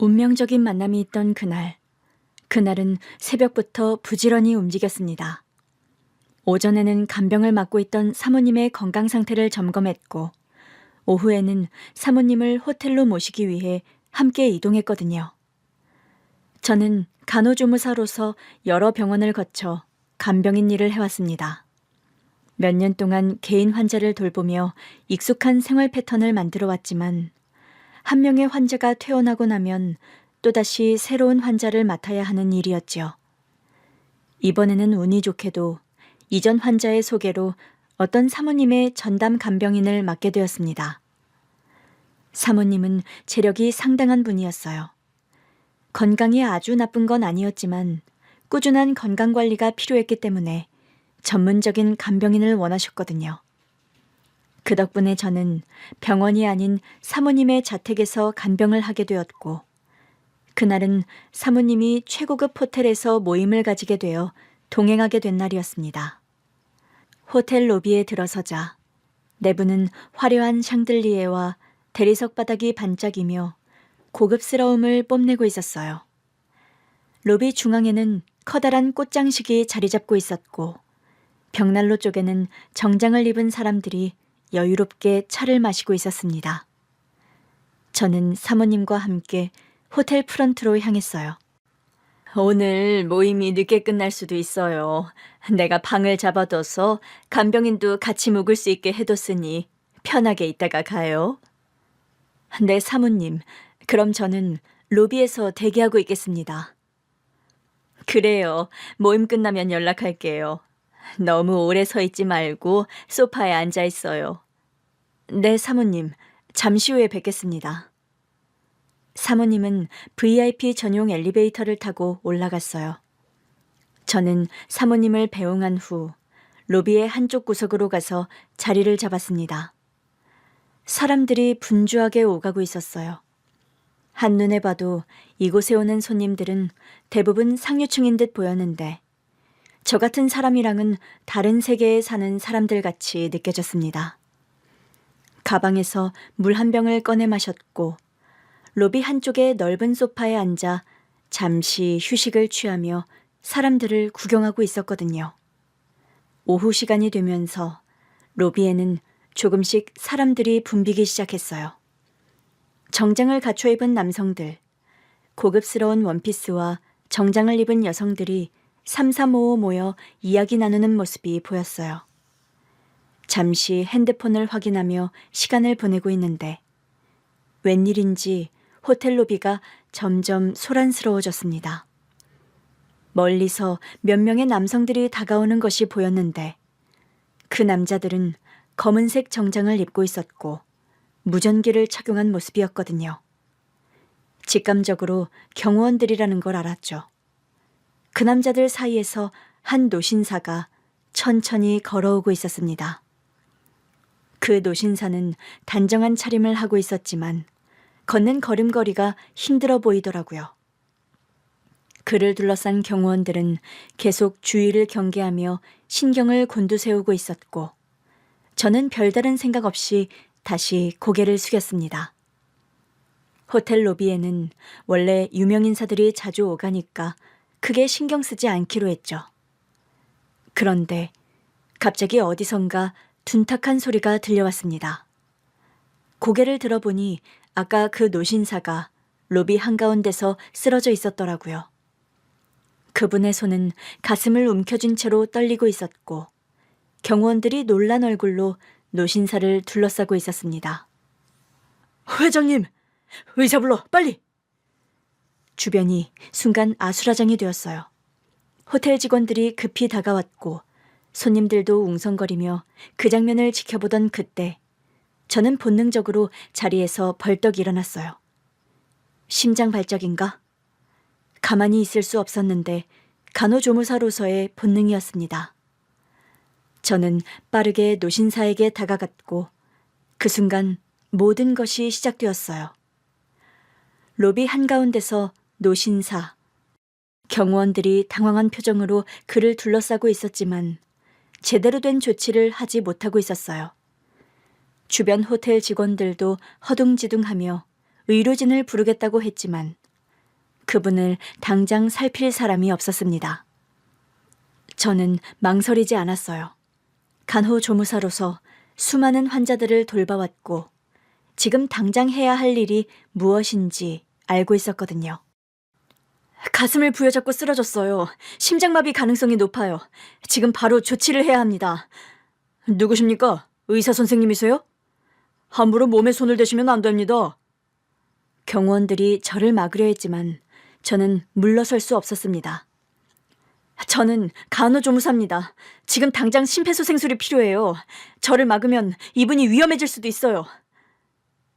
운명적인 만남이 있던 그날은 새벽부터 부지런히 움직였습니다. 오전에는 간병을 맡고 있던 사모님의 건강 상태를 점검했고, 오후에는 사모님을 호텔로 모시기 위해 함께 이동했거든요. 저는 간호조무사로서 여러 병원을 거쳐 간병인 일을 해왔습니다. 몇 년 동안 개인 환자를 돌보며 익숙한 생활 패턴을 만들어 왔지만, 한 명의 환자가 퇴원하고 나면 또다시 새로운 환자를 맡아야 하는 일이었죠. 이번에는 운이 좋게도 이전 환자의 소개로 어떤 사모님의 전담 간병인을 맡게 되었습니다. 사모님은 체력이 상당한 분이었어요. 건강이 아주 나쁜 건 아니었지만 꾸준한 건강관리가 필요했기 때문에 전문적인 간병인을 원하셨거든요. 그 덕분에 저는 병원이 아닌 사모님의 자택에서 간병을 하게 되었고, 그날은 사모님이 최고급 호텔에서 모임을 가지게 되어 동행하게 된 날이었습니다. 호텔 로비에 들어서자 내부는 화려한 샹들리에와 대리석 바닥이 반짝이며 고급스러움을 뽐내고 있었어요. 로비 중앙에는 커다란 꽃장식이 자리 잡고 있었고, 벽난로 쪽에는 정장을 입은 사람들이 여유롭게 차를 마시고 있었습니다. 저는 사모님과 함께 호텔 프런트로 향했어요. 오늘 모임이 늦게 끝날 수도 있어요. 내가 방을 잡아둬서 간병인도 같이 묵을 수 있게 해뒀으니 편하게 있다가 가요. 네, 사모님. 그럼 저는 로비에서 대기하고 있겠습니다. 그래요. 모임 끝나면 연락할게요. 너무 오래 서 있지 말고 소파에 앉아 있어요. 네, 사모님. 잠시 후에 뵙겠습니다. 사모님은 VIP 전용 엘리베이터를 타고 올라갔어요. 저는 사모님을 배웅한 후 로비의 한쪽 구석으로 가서 자리를 잡았습니다. 사람들이 분주하게 오가고 있었어요. 한눈에 봐도 이곳에 오는 손님들은 대부분 상류층인 듯 보였는데, 저 같은 사람이랑은 다른 세계에 사는 사람들 같이 느껴졌습니다. 가방에서 물 한 병을 꺼내 마셨고, 로비 한쪽의 넓은 소파에 앉아 잠시 휴식을 취하며 사람들을 구경하고 있었거든요. 오후 시간이 되면서 로비에는 조금씩 사람들이 붐비기 시작했어요. 정장을 갖춰 입은 남성들, 고급스러운 원피스와 정장을 입은 여성들이 삼삼오오 모여 이야기 나누는 모습이 보였어요. 잠시 핸드폰을 확인하며 시간을 보내고 있는데, 웬일인지 호텔 로비가 점점 소란스러워졌습니다. 멀리서 몇 명의 남성들이 다가오는 것이 보였는데, 그 남자들은 검은색 정장을 입고 있었고 무전기를 착용한 모습이었거든요. 직감적으로 경호원들이라는 걸 알았죠. 그 남자들 사이에서 한 노신사가 천천히 걸어오고 있었습니다. 그 노신사는 단정한 차림을 하고 있었지만 걷는 걸음걸이가 힘들어 보이더라고요. 그를 둘러싼 경호원들은 계속 주위를 경계하며 신경을 곤두세우고 있었고, 저는 별다른 생각 없이 다시 고개를 숙였습니다. 호텔 로비에는 원래 유명인사들이 자주 오가니까 크게 신경 쓰지 않기로 했죠. 그런데 갑자기 어디선가 둔탁한 소리가 들려왔습니다. 고개를 들어보니 아까 그 노신사가 로비 한가운데서 쓰러져 있었더라고요. 그분의 손은 가슴을 움켜쥔 채로 떨리고 있었고, 경호원들이 놀란 얼굴로 노신사를 둘러싸고 있었습니다. 회장님! 의사 불러! 빨리! 주변이 순간 아수라장이 되었어요. 호텔 직원들이 급히 다가왔고 손님들도 웅성거리며 그 장면을 지켜보던 그때, 저는 본능적으로 자리에서 벌떡 일어났어요. 심장 발작인가? 가만히 있을 수 없었는데 간호조무사로서의 본능이었습니다. 저는 빠르게 노신사에게 다가갔고 그 순간 모든 것이 시작되었어요. 로비 한가운데서 노신사, 경호원들이 당황한 표정으로 그를 둘러싸고 있었지만 제대로 된 조치를 하지 못하고 있었어요. 주변 호텔 직원들도 허둥지둥하며 의료진을 부르겠다고 했지만 그분을 당장 살필 사람이 없었습니다. 저는 망설이지 않았어요. 간호조무사로서 수많은 환자들을 돌봐왔고 지금 당장 해야 할 일이 무엇인지 알고 있었거든요. 가슴을 부여잡고 쓰러졌어요. 심장마비 가능성이 높아요. 지금 바로 조치를 해야 합니다. 누구십니까? 의사 선생님이세요? 함부로 몸에 손을 대시면 안 됩니다. 경호원들이 저를 막으려 했지만 저는 물러설 수 없었습니다. 저는 간호조무사입니다. 지금 당장 심폐소생술이 필요해요. 저를 막으면 이분이 위험해질 수도 있어요.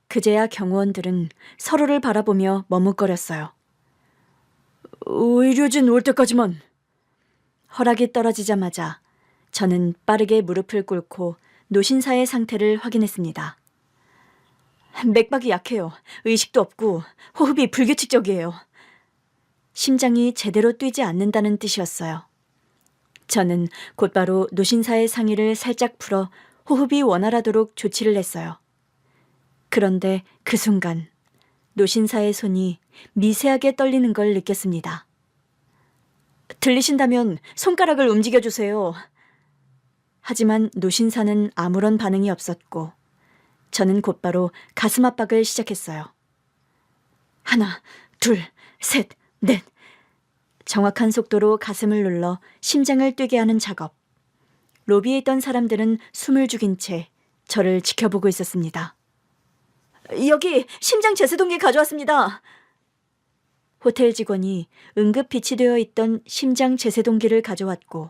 그제야 경호원들은 서로를 바라보며 머뭇거렸어요. 의료진 올 때까지만. 허락이 떨어지자마자 저는 빠르게 무릎을 꿇고 노신사의 상태를 확인했습니다. 맥박이 약해요. 의식도 없고 호흡이 불규칙적이에요. 심장이 제대로 뛰지 않는다는 뜻이었어요. 저는 곧바로 노신사의 상의를 살짝 풀어 호흡이 원활하도록 조치를 했어요. 그런데 그 순간 노신사의 손이 미세하게 떨리는 걸 느꼈습니다. 들리신다면 손가락을 움직여주세요. 하지만 노신사는 아무런 반응이 없었고 저는 곧바로 가슴 압박을 시작했어요. 하나, 둘, 셋, 넷. 정확한 속도로 가슴을 눌러 심장을 뛰게 하는 작업. 로비에 있던 사람들은 숨을 죽인 채 저를 지켜보고 있었습니다. 여기 심장 제세동기 가져왔습니다. 호텔 직원이 응급 비치되어 있던 심장 제세동기를 가져왔고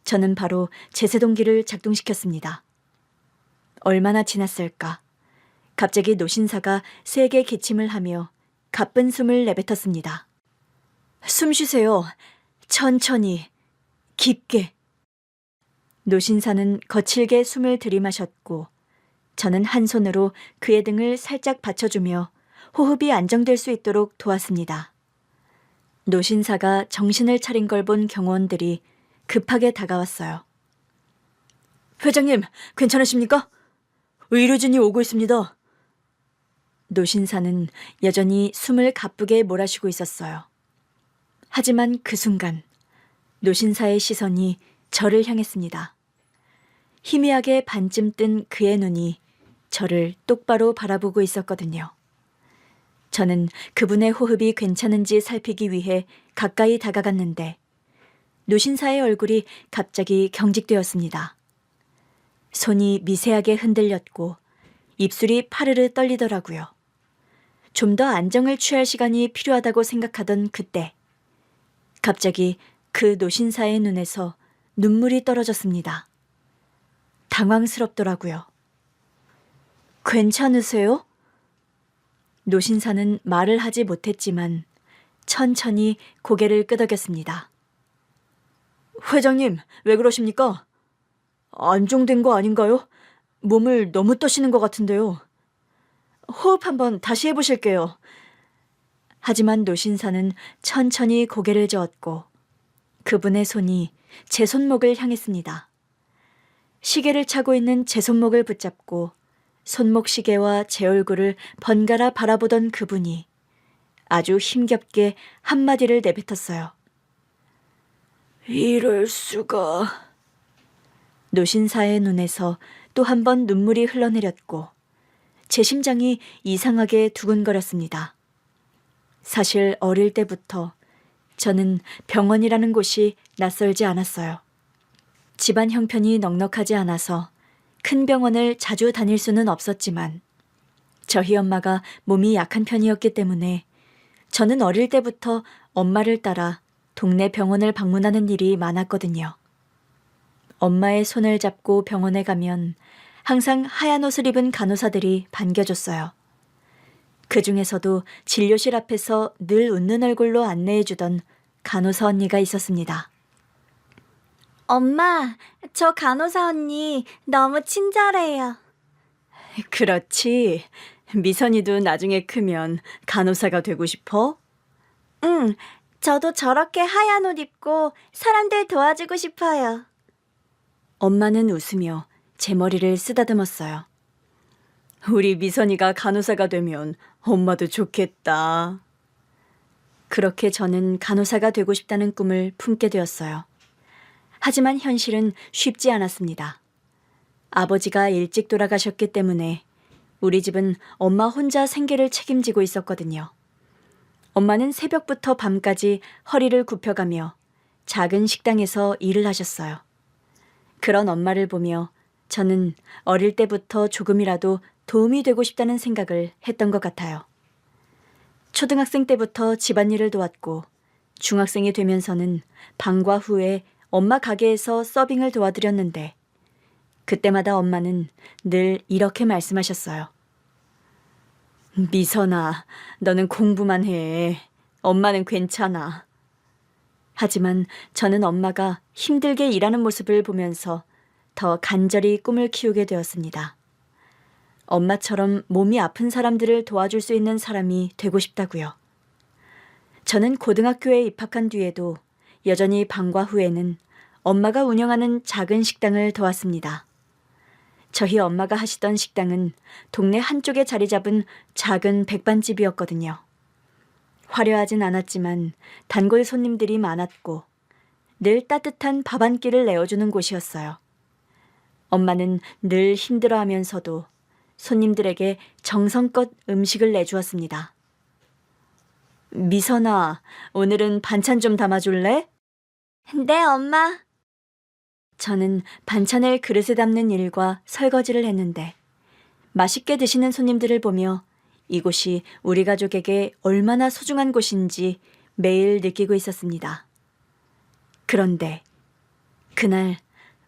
저는 바로 제세동기를 작동시켰습니다. 얼마나 지났을까? 갑자기 노신사가 세게 기침을 하며 가쁜 숨을 내뱉었습니다. 숨 쉬세요. 천천히, 깊게. 노신사는 거칠게 숨을 들이마셨고 저는 한 손으로 그의 등을 살짝 받쳐주며 호흡이 안정될 수 있도록 도왔습니다. 노신사가 정신을 차린 걸 본 경호원들이 급하게 다가왔어요. 회장님, 괜찮으십니까? 의료진이 오고 있습니다. 노신사는 여전히 숨을 가쁘게 몰아쉬고 있었어요. 하지만 그 순간 노신사의 시선이 저를 향했습니다. 희미하게 반쯤 뜬 그의 눈이 저를 똑바로 바라보고 있었거든요. 저는 그분의 호흡이 괜찮은지 살피기 위해 가까이 다가갔는데 노신사의 얼굴이 갑자기 경직되었습니다. 손이 미세하게 흔들렸고 입술이 파르르 떨리더라고요. 좀 더 안정을 취할 시간이 필요하다고 생각하던 그때 갑자기 그 노신사의 눈에서 눈물이 떨어졌습니다. 당황스럽더라고요. 괜찮으세요? 노신사는 말을 하지 못했지만 천천히 고개를 끄덕였습니다. 회장님, 왜 그러십니까? 안정된 거 아닌가요? 몸을 너무 떠시는 것 같은데요. 호흡 한번 다시 해보실게요. 하지만 노신사는 천천히 고개를 저었고 그분의 손이 제 손목을 향했습니다. 시계를 차고 있는 제 손목을 붙잡고 손목 시계와 제 얼굴을 번갈아 바라보던 그분이 아주 힘겹게 한마디를 내뱉었어요. 이럴 수가. 노신사의 눈에서 또 한 번 눈물이 흘러내렸고 제 심장이 이상하게 두근거렸습니다. 사실 어릴 때부터 저는 병원이라는 곳이 낯설지 않았어요. 집안 형편이 넉넉하지 않아서 큰 병원을 자주 다닐 수는 없었지만 저희 엄마가 몸이 약한 편이었기 때문에 저는 어릴 때부터 엄마를 따라 동네 병원을 방문하는 일이 많았거든요. 엄마의 손을 잡고 병원에 가면 항상 하얀 옷을 입은 간호사들이 반겨줬어요. 그 중에서도 진료실 앞에서 늘 웃는 얼굴로 안내해주던 간호사 언니가 있었습니다. 엄마, 저 간호사 언니 너무 친절해요. 그렇지. 미선이도 나중에 크면 간호사가 되고 싶어? 응, 저도 저렇게 하얀 옷 입고 사람들 도와주고 싶어요. 엄마는 웃으며 제 머리를 쓰다듬었어요. 우리 미선이가 간호사가 되면 엄마도 좋겠다. 그렇게 저는 간호사가 되고 싶다는 꿈을 품게 되었어요. 하지만 현실은 쉽지 않았습니다. 아버지가 일찍 돌아가셨기 때문에 우리 집은 엄마 혼자 생계를 책임지고 있었거든요. 엄마는 새벽부터 밤까지 허리를 굽혀가며 작은 식당에서 일을 하셨어요. 그런 엄마를 보며 저는 어릴 때부터 조금이라도 도움이 되고 싶다는 생각을 했던 것 같아요. 초등학생 때부터 집안일을 도왔고 중학생이 되면서는 방과 후에 엄마 가게에서 서빙을 도와드렸는데 그때마다 엄마는 늘 이렇게 말씀하셨어요. 미선아, 너는 공부만 해. 엄마는 괜찮아. 하지만 저는 엄마가 힘들게 일하는 모습을 보면서 더 간절히 꿈을 키우게 되었습니다. 엄마처럼 몸이 아픈 사람들을 도와줄 수 있는 사람이 되고 싶다고요. 저는 고등학교에 입학한 뒤에도 여전히 방과 후에는 엄마가 운영하는 작은 식당을 도왔습니다. 저희 엄마가 하시던 식당은 동네 한쪽에 자리 잡은 작은 백반집이었거든요. 화려하진 않았지만 단골 손님들이 많았고 늘 따뜻한 밥 한 끼를 내어주는 곳이었어요. 엄마는 늘 힘들어하면서도 손님들에게 정성껏 음식을 내주었습니다. 미선아, 오늘은 반찬 좀 담아줄래? 네, 엄마. 저는 반찬을 그릇에 담는 일과 설거지를 했는데 맛있게 드시는 손님들을 보며 이곳이 우리 가족에게 얼마나 소중한 곳인지 매일 느끼고 있었습니다. 그런데 그날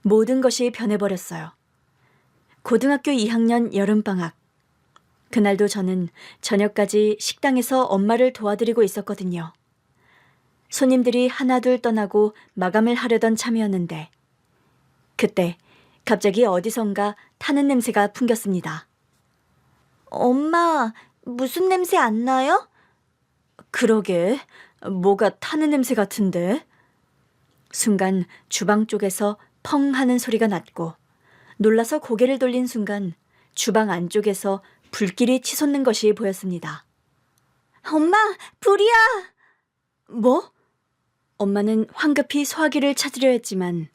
모든 것이 변해버렸어요. 고등학교 2학년 여름방학. 그날도 저는 저녁까지 식당에서 엄마를 도와드리고 있었거든요. 손님들이 하나둘 떠나고 마감을 하려던 참이었는데 그때 갑자기 어디선가 타는 냄새가 풍겼습니다. 엄마, 무슨 냄새 안 나요? 그러게, 뭐가 타는 냄새 같은데? 순간 주방 쪽에서 펑 하는 소리가 났고 놀라서 고개를 돌린 순간 주방 안쪽에서 불길이 치솟는 것이 보였습니다. 엄마, 불이야! 뭐? 엄마는 황급히 소화기를 찾으려 했지만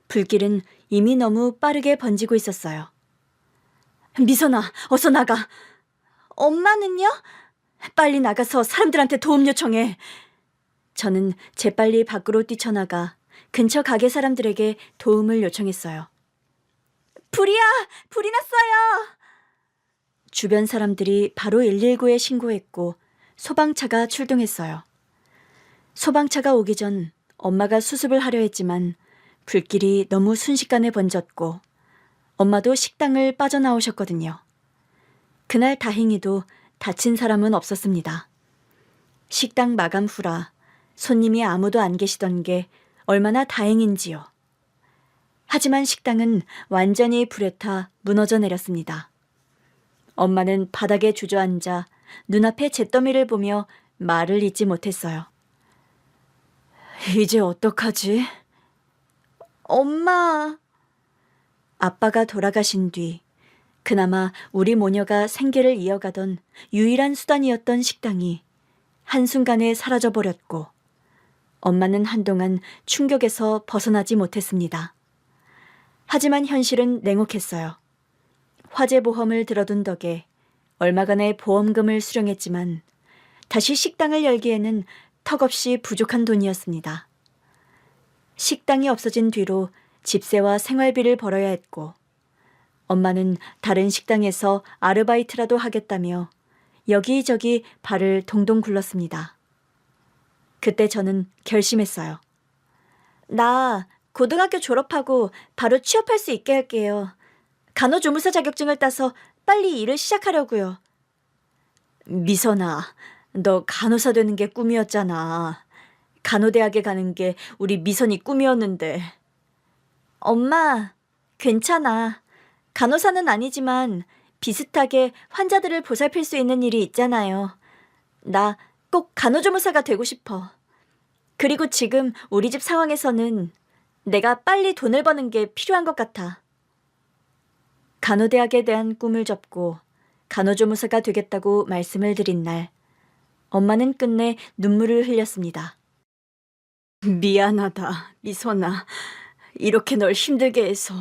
불길은 이미 너무 빠르게 번지고 있었어요. 미선아, 어서 나가. 엄마는요? 빨리 나가서 사람들한테 도움 요청해. 저는 재빨리 밖으로 뛰쳐나가 근처 가게 사람들에게 도움을 요청했어요. 불이야! 불이 났어요! 주변 사람들이 바로 119에 신고했고 소방차가 출동했어요. 소방차가 오기 전 엄마가 수습을 하려 했지만 불길이 너무 순식간에 번졌고 엄마도 식당을 빠져나오셨거든요. 그날 다행히도 다친 사람은 없었습니다. 식당 마감 후라 손님이 아무도 안 계시던 게 얼마나 다행인지요. 하지만 식당은 완전히 불에 타 무너져 내렸습니다. 엄마는 바닥에 주저앉아 눈앞에 잿더미를 보며 말을 잇지 못했어요. 이제 어떡하지? 엄마. 아빠가 돌아가신 뒤 그나마 우리 모녀가 생계를 이어가던 유일한 수단이었던 식당이 한순간에 사라져버렸고 엄마는 한동안 충격에서 벗어나지 못했습니다. 하지만 현실은 냉혹했어요. 화재보험을 들어둔 덕에 얼마간의 보험금을 수령했지만 다시 식당을 열기에는 턱없이 부족한 돈이었습니다. 식당이 없어진 뒤로 집세와 생활비를 벌어야 했고 엄마는 다른 식당에서 아르바이트라도 하겠다며 여기저기 발을 동동 굴렀습니다. 그때 저는 결심했어요. 나 고등학교 졸업하고 바로 취업할 수 있게 할게요. 간호조무사 자격증을 따서 빨리 일을 시작하려고요. 미선아, 너 간호사 되는 게 꿈이었잖아. 간호대학에 가는 게 우리 미선이 꿈이었는데. 엄마, 괜찮아. 간호사는 아니지만 비슷하게 환자들을 보살필 수 있는 일이 있잖아요. 나 꼭 간호조무사가 되고 싶어. 그리고 지금 우리 집 상황에서는 내가 빨리 돈을 버는 게 필요한 것 같아. 간호대학에 대한 꿈을 접고 간호조무사가 되겠다고 말씀을 드린 날, 엄마는 끝내 눈물을 흘렸습니다. 미안하다, 미선아. 이렇게 널 힘들게 해서.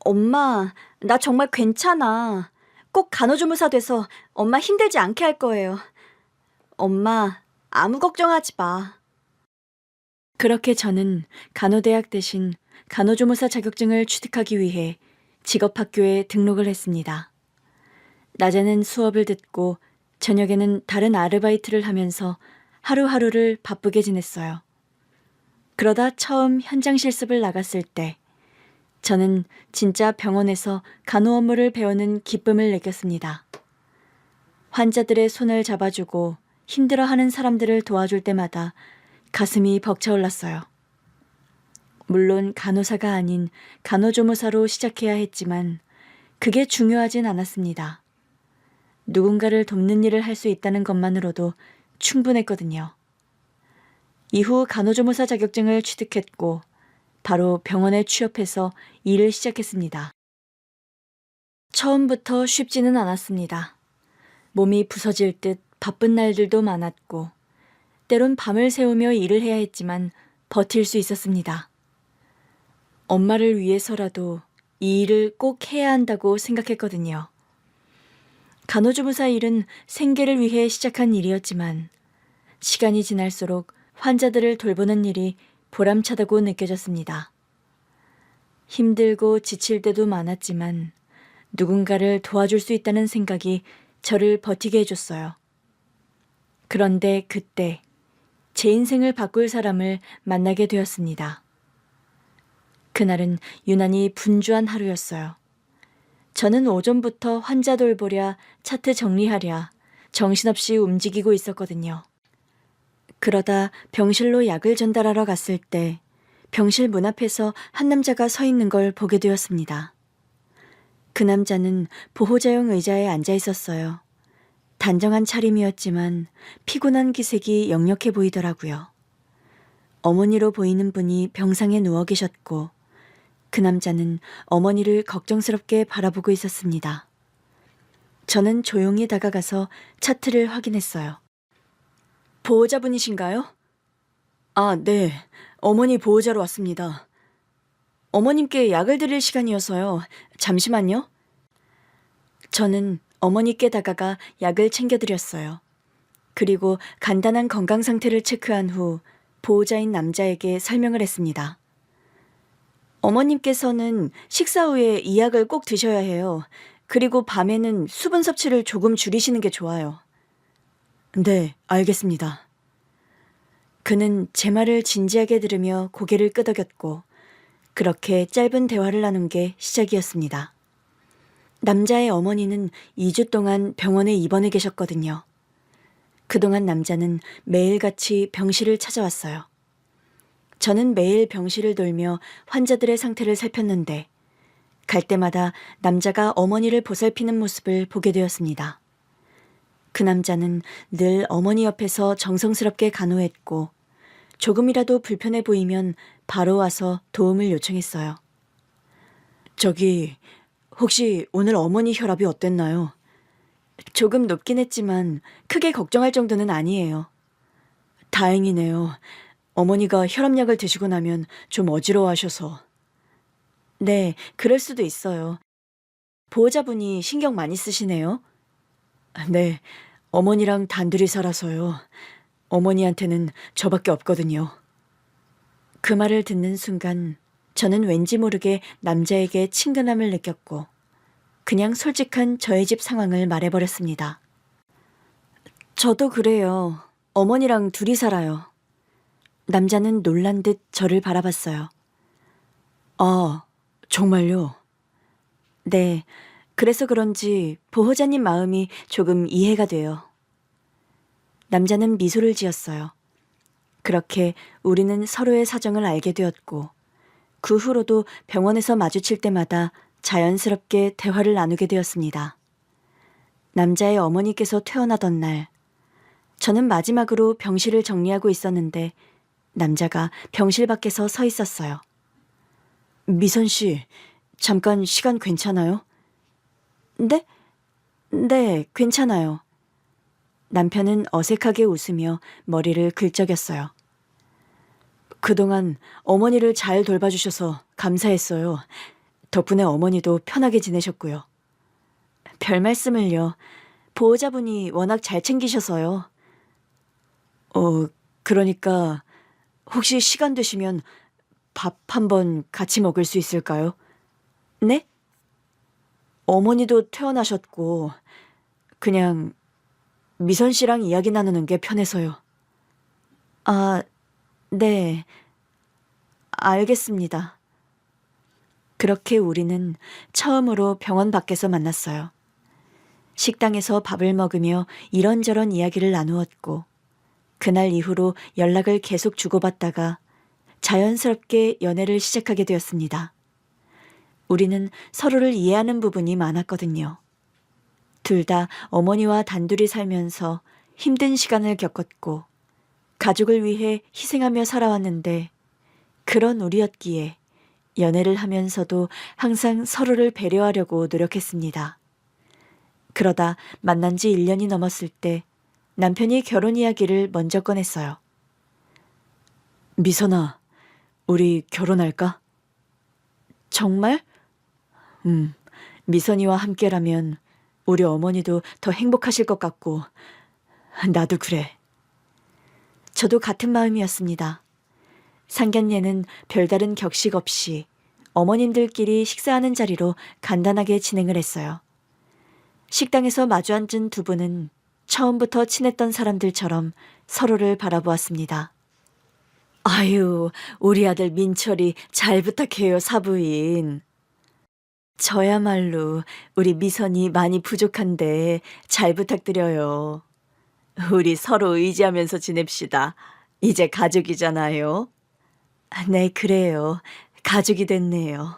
엄마, 나 정말 괜찮아. 꼭 간호조무사 돼서 엄마 힘들지 않게 할 거예요. 엄마, 아무 걱정하지 마. 그렇게 저는 간호대학 대신 간호조무사 자격증을 취득하기 위해 직업학교에 등록을 했습니다. 낮에는 수업을 듣고 저녁에는 다른 아르바이트를 하면서 하루하루를 바쁘게 지냈어요. 그러다 처음 현장 실습을 나갔을 때 저는 진짜 병원에서 간호 업무를 배우는 기쁨을 느꼈습니다. 환자들의 손을 잡아주고 힘들어하는 사람들을 도와줄 때마다 가슴이 벅차올랐어요. 물론 간호사가 아닌 간호조무사로 시작해야 했지만 그게 중요하진 않았습니다. 누군가를 돕는 일을 할 수 있다는 것만으로도 충분했거든요. 이후 간호조무사 자격증을 취득했고 바로 병원에 취업해서 일을 시작했습니다. 처음부터 쉽지는 않았습니다. 몸이 부서질 듯 바쁜 날들도 많았고 때론 밤을 새우며 일을 해야 했지만 버틸 수 있었습니다. 엄마를 위해서라도 이 일을 꼭 해야 한다고 생각했거든요. 간호조무사 일은 생계를 위해 시작한 일이었지만 시간이 지날수록 환자들을 돌보는 일이 보람차다고 느껴졌습니다. 힘들고 지칠 때도 많았지만 누군가를 도와줄 수 있다는 생각이 저를 버티게 해줬어요. 그런데 그때 제 인생을 바꿀 사람을 만나게 되었습니다. 그날은 유난히 분주한 하루였어요. 저는 오전부터 환자 돌보랴, 차트 정리하랴, 정신없이 움직이고 있었거든요. 그러다 병실로 약을 전달하러 갔을 때 병실 문 앞에서 한 남자가 서 있는 걸 보게 되었습니다. 그 남자는 보호자용 의자에 앉아 있었어요. 단정한 차림이었지만 피곤한 기색이 역력해 보이더라고요. 어머니로 보이는 분이 병상에 누워 계셨고 그 남자는 어머니를 걱정스럽게 바라보고 있었습니다. 저는 조용히 다가가서 차트를 확인했어요. 보호자분이신가요? 아, 네. 어머니 보호자로 왔습니다. 어머님께 약을 드릴 시간이어서요. 잠시만요. 저는 어머니께 다가가 약을 챙겨드렸어요. 그리고 간단한 건강 상태를 체크한 후 보호자인 남자에게 설명을 했습니다. 어머님께서는 식사 후에 이 약을 꼭 드셔야 해요. 그리고 밤에는 수분 섭취를 조금 줄이시는 게 좋아요. 네, 알겠습니다. 그는 제 말을 진지하게 들으며 고개를 끄덕였고 그렇게 짧은 대화를 나눈 게 시작이었습니다. 남자의 어머니는 2주 동안 병원에 입원해 계셨거든요. 그동안 남자는 매일같이 병실을 찾아왔어요. 저는 매일 병실을 돌며 환자들의 상태를 살폈는데 갈 때마다 남자가 어머니를 보살피는 모습을 보게 되었습니다. 그 남자는 늘 어머니 옆에서 정성스럽게 간호했고 조금이라도 불편해 보이면 바로 와서 도움을 요청했어요. 저기, 혹시 오늘 어머니 혈압이 어땠나요? 조금 높긴 했지만 크게 걱정할 정도는 아니에요. 다행이네요. 어머니가 혈압약을 드시고 나면 좀 어지러워하셔서. 네, 그럴 수도 있어요. 보호자분이 신경 많이 쓰시네요. 네, 어머니랑 단둘이 살아서요. 어머니한테는 저밖에 없거든요. 그 말을 듣는 순간 저는 왠지 모르게 남자에게 친근함을 느꼈고 그냥 솔직한 저의 집 상황을 말해버렸습니다. 저도 그래요. 어머니랑 둘이 살아요. 남자는 놀란 듯 저를 바라봤어요. 아, 정말요? 네, 그래서 그런지 보호자님 마음이 조금 이해가 돼요. 남자는 미소를 지었어요. 그렇게 우리는 서로의 사정을 알게 되었고 그 후로도 병원에서 마주칠 때마다 자연스럽게 대화를 나누게 되었습니다. 남자의 어머니께서 퇴원하던 날, 저는 마지막으로 병실을 정리하고 있었는데 남자가 병실 밖에서 서 있었어요. 미선 씨, 잠깐 시간 괜찮아요? 네? 네, 괜찮아요. 남편은 어색하게 웃으며 머리를 긁적였어요. 그동안 어머니를 잘 돌봐주셔서 감사했어요. 덕분에 어머니도 편하게 지내셨고요. 별 말씀을요. 보호자분이 워낙 잘 챙기셔서요. 그러니까 혹시 시간 되시면 밥 한번 같이 먹을 수 있을까요? 네? 어머니도 퇴원하셨고 그냥 미선 씨랑 이야기 나누는 게 편해서요. 아, 네. 알겠습니다. 그렇게 우리는 처음으로 병원 밖에서 만났어요. 식당에서 밥을 먹으며 이런저런 이야기를 나누었고, 그날 이후로 연락을 계속 주고받다가 자연스럽게 연애를 시작하게 되었습니다. 우리는 서로를 이해하는 부분이 많았거든요. 둘 다 어머니와 단둘이 살면서 힘든 시간을 겪었고, 가족을 위해 희생하며 살아왔는데, 그런 우리였기에 연애를 하면서도 항상 서로를 배려하려고 노력했습니다. 그러다 만난 지 1년이 넘었을 때 남편이 결혼 이야기를 먼저 꺼냈어요. 미선아, 우리 결혼할까? 정말? 미선이와 함께라면 우리 어머니도 더 행복하실 것 같고, 나도 그래. 저도 같은 마음이었습니다. 상견례는 별다른 격식 없이 어머님들끼리 식사하는 자리로 간단하게 진행을 했어요. 식당에서 마주 앉은 두 분은 처음부터 친했던 사람들처럼 서로를 바라보았습니다. 아유, 우리 아들 민철이 잘 부탁해요, 사부인. 저야말로 우리 미선이 많이 부족한데 잘 부탁드려요. 우리 서로 의지하면서 지냅시다. 이제 가족이잖아요. 네, 그래요. 가족이 됐네요.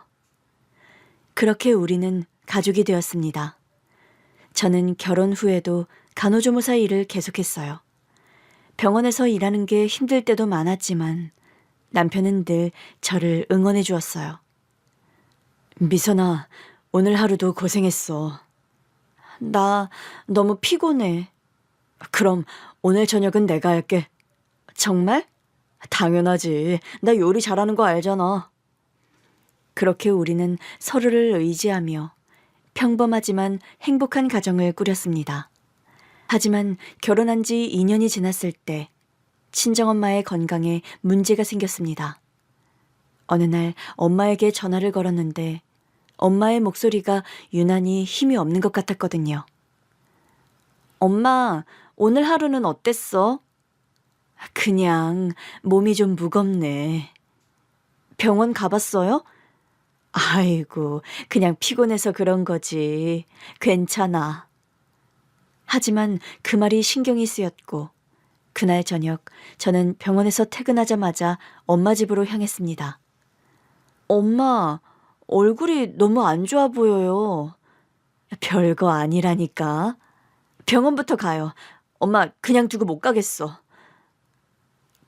그렇게 우리는 가족이 되었습니다. 저는 결혼 후에도 간호조무사 일을 계속했어요. 병원에서 일하는 게 힘들 때도 많았지만 남편은 늘 저를 응원해 주었어요. 미선아, 오늘 하루도 고생했어. 나 너무 피곤해. 그럼 오늘 저녁은 내가 할게. 정말? 당연하지. 나 요리 잘하는 거 알잖아. 그렇게 우리는 서로를 의지하며 평범하지만 행복한 가정을 꾸렸습니다. 하지만 결혼한 지 2년이 지났을 때 친정엄마의 건강에 문제가 생겼습니다. 어느 날 엄마에게 전화를 걸었는데 엄마의 목소리가 유난히 힘이 없는 것 같았거든요. 엄마, 오늘 하루는 어땠어? 그냥 몸이 좀 무겁네. 병원 가봤어요? 아이고, 그냥 피곤해서 그런 거지. 괜찮아. 하지만 그 말이 신경이 쓰였고, 그날 저녁 저는 병원에서 퇴근하자마자 엄마 집으로 향했습니다. 엄마, 얼굴이 너무 안 좋아 보여요. 별거 아니라니까. 병원부터 가요. 엄마, 그냥 두고 못 가겠어.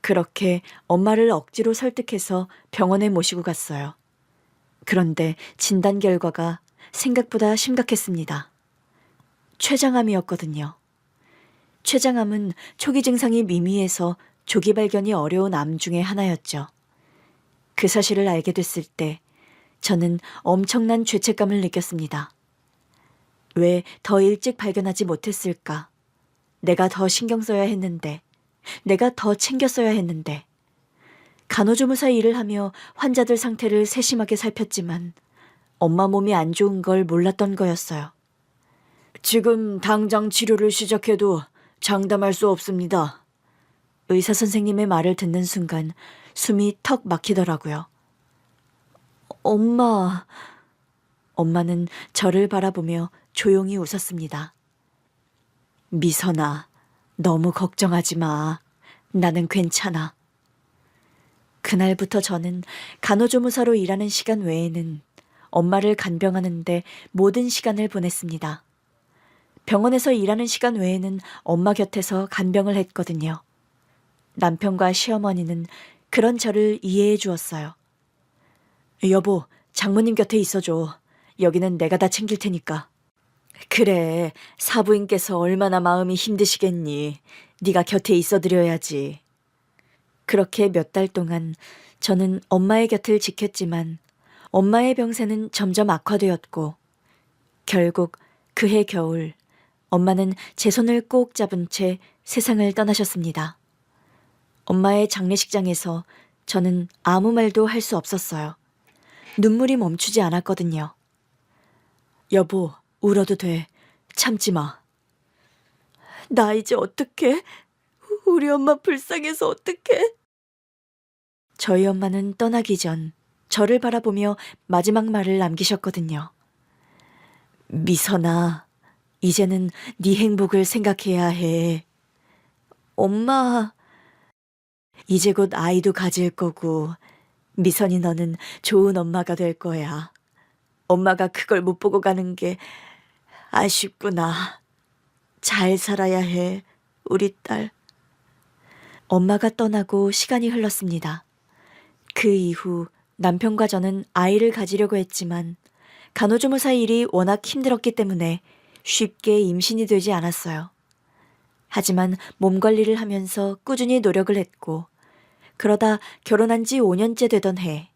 그렇게 엄마를 억지로 설득해서 병원에 모시고 갔어요. 그런데 진단 결과가 생각보다 심각했습니다. 췌장암이었거든요. 췌장암은 초기 증상이 미미해서 조기 발견이 어려운 암 중에 하나였죠. 그 사실을 알게 됐을 때 저는 엄청난 죄책감을 느꼈습니다. 왜 더 일찍 발견하지 못했을까? 내가 더 신경 써야 했는데, 내가 더 챙겼어야 했는데. 간호조무사 일을 하며 환자들 상태를 세심하게 살폈지만 엄마 몸이 안 좋은 걸 몰랐던 거였어요. 지금 당장 치료를 시작해도 장담할 수 없습니다. 의사 선생님의 말을 듣는 순간 숨이 턱 막히더라고요. 엄마. 엄마는 저를 바라보며 조용히 웃었습니다. 미선아, 너무 걱정하지 마. 나는 괜찮아. 그날부터 저는 간호조무사로 일하는 시간 외에는 엄마를 간병하는데 모든 시간을 보냈습니다. 병원에서 일하는 시간 외에는 엄마 곁에서 간병을 했거든요. 남편과 시어머니는 그런 저를 이해해 주었어요. 여보, 장모님 곁에 있어줘. 여기는 내가 다 챙길 테니까. 그래, 사부인께서 얼마나 마음이 힘드시겠니. 네가 곁에 있어드려야지. 그렇게 몇 달 동안 저는 엄마의 곁을 지켰지만 엄마의 병세는 점점 악화되었고 결국 그해 겨울 엄마는 제 손을 꼭 잡은 채 세상을 떠나셨습니다. 엄마의 장례식장에서 저는 아무 말도 할 수 없었어요. 눈물이 멈추지 않았거든요. 여보, 울어도 돼. 참지 마. 나 이제 어떡해? 우리 엄마 불쌍해서 어떡해? 저희 엄마는 떠나기 전 저를 바라보며 마지막 말을 남기셨거든요. 미선아, 이제는 네 행복을 생각해야 해. 엄마, 이제 곧 아이도 가질 거고 미선이 너는 좋은 엄마가 될 거야. 엄마가 그걸 못 보고 가는 게 아쉽구나. 잘 살아야 해, 우리 딸. 엄마가 떠나고 시간이 흘렀습니다. 그 이후 남편과 저는 아이를 가지려고 했지만 간호조무사 일이 워낙 힘들었기 때문에 쉽게 임신이 되지 않았어요. 하지만 몸 관리를 하면서 꾸준히 노력을 했고 그러다 결혼한 지 5년째 되던 해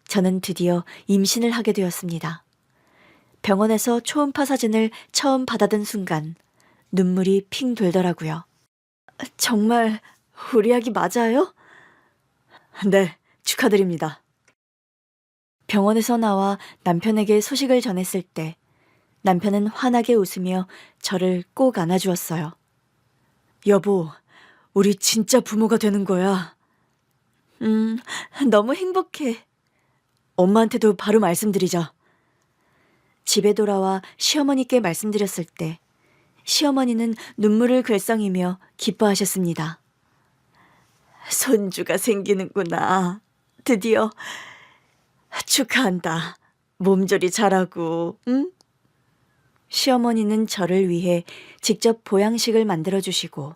저는 드디어 임신을 하게 되었습니다. 병원에서 초음파 사진을 처음 받아든 순간 눈물이 핑 돌더라고요. 정말 우리 아기 맞아요? 네, 축하드립니다. 병원에서 나와 남편에게 소식을 전했을 때 남편은 환하게 웃으며 저를 꼭 안아주었어요. 여보, 우리 진짜 부모가 되는 거야. 너무 행복해. 엄마한테도 바로 말씀드리자. 집에 돌아와 시어머니께 말씀드렸을 때 시어머니는 눈물을 글썽이며 기뻐하셨습니다. 손주가 생기는구나. 드디어. 축하한다. 몸조리 잘하고, 응? 시어머니는 저를 위해 직접 보양식을 만들어주시고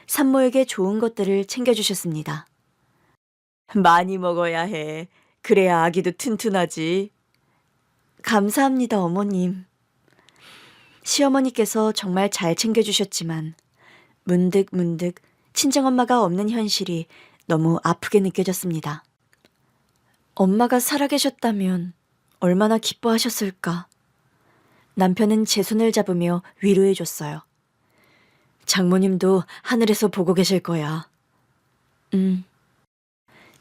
산모에게 좋은 것들을 챙겨주셨습니다. 많이 먹어야 해. 그래야 아기도 튼튼하지. 감사합니다, 어머님. 시어머니께서 정말 잘 챙겨주셨지만 문득 친정엄마가 없는 현실이 너무 아프게 느껴졌습니다. 엄마가 살아계셨다면 얼마나 기뻐하셨을까. 남편은 제 손을 잡으며 위로해줬어요. 장모님도 하늘에서 보고 계실 거야.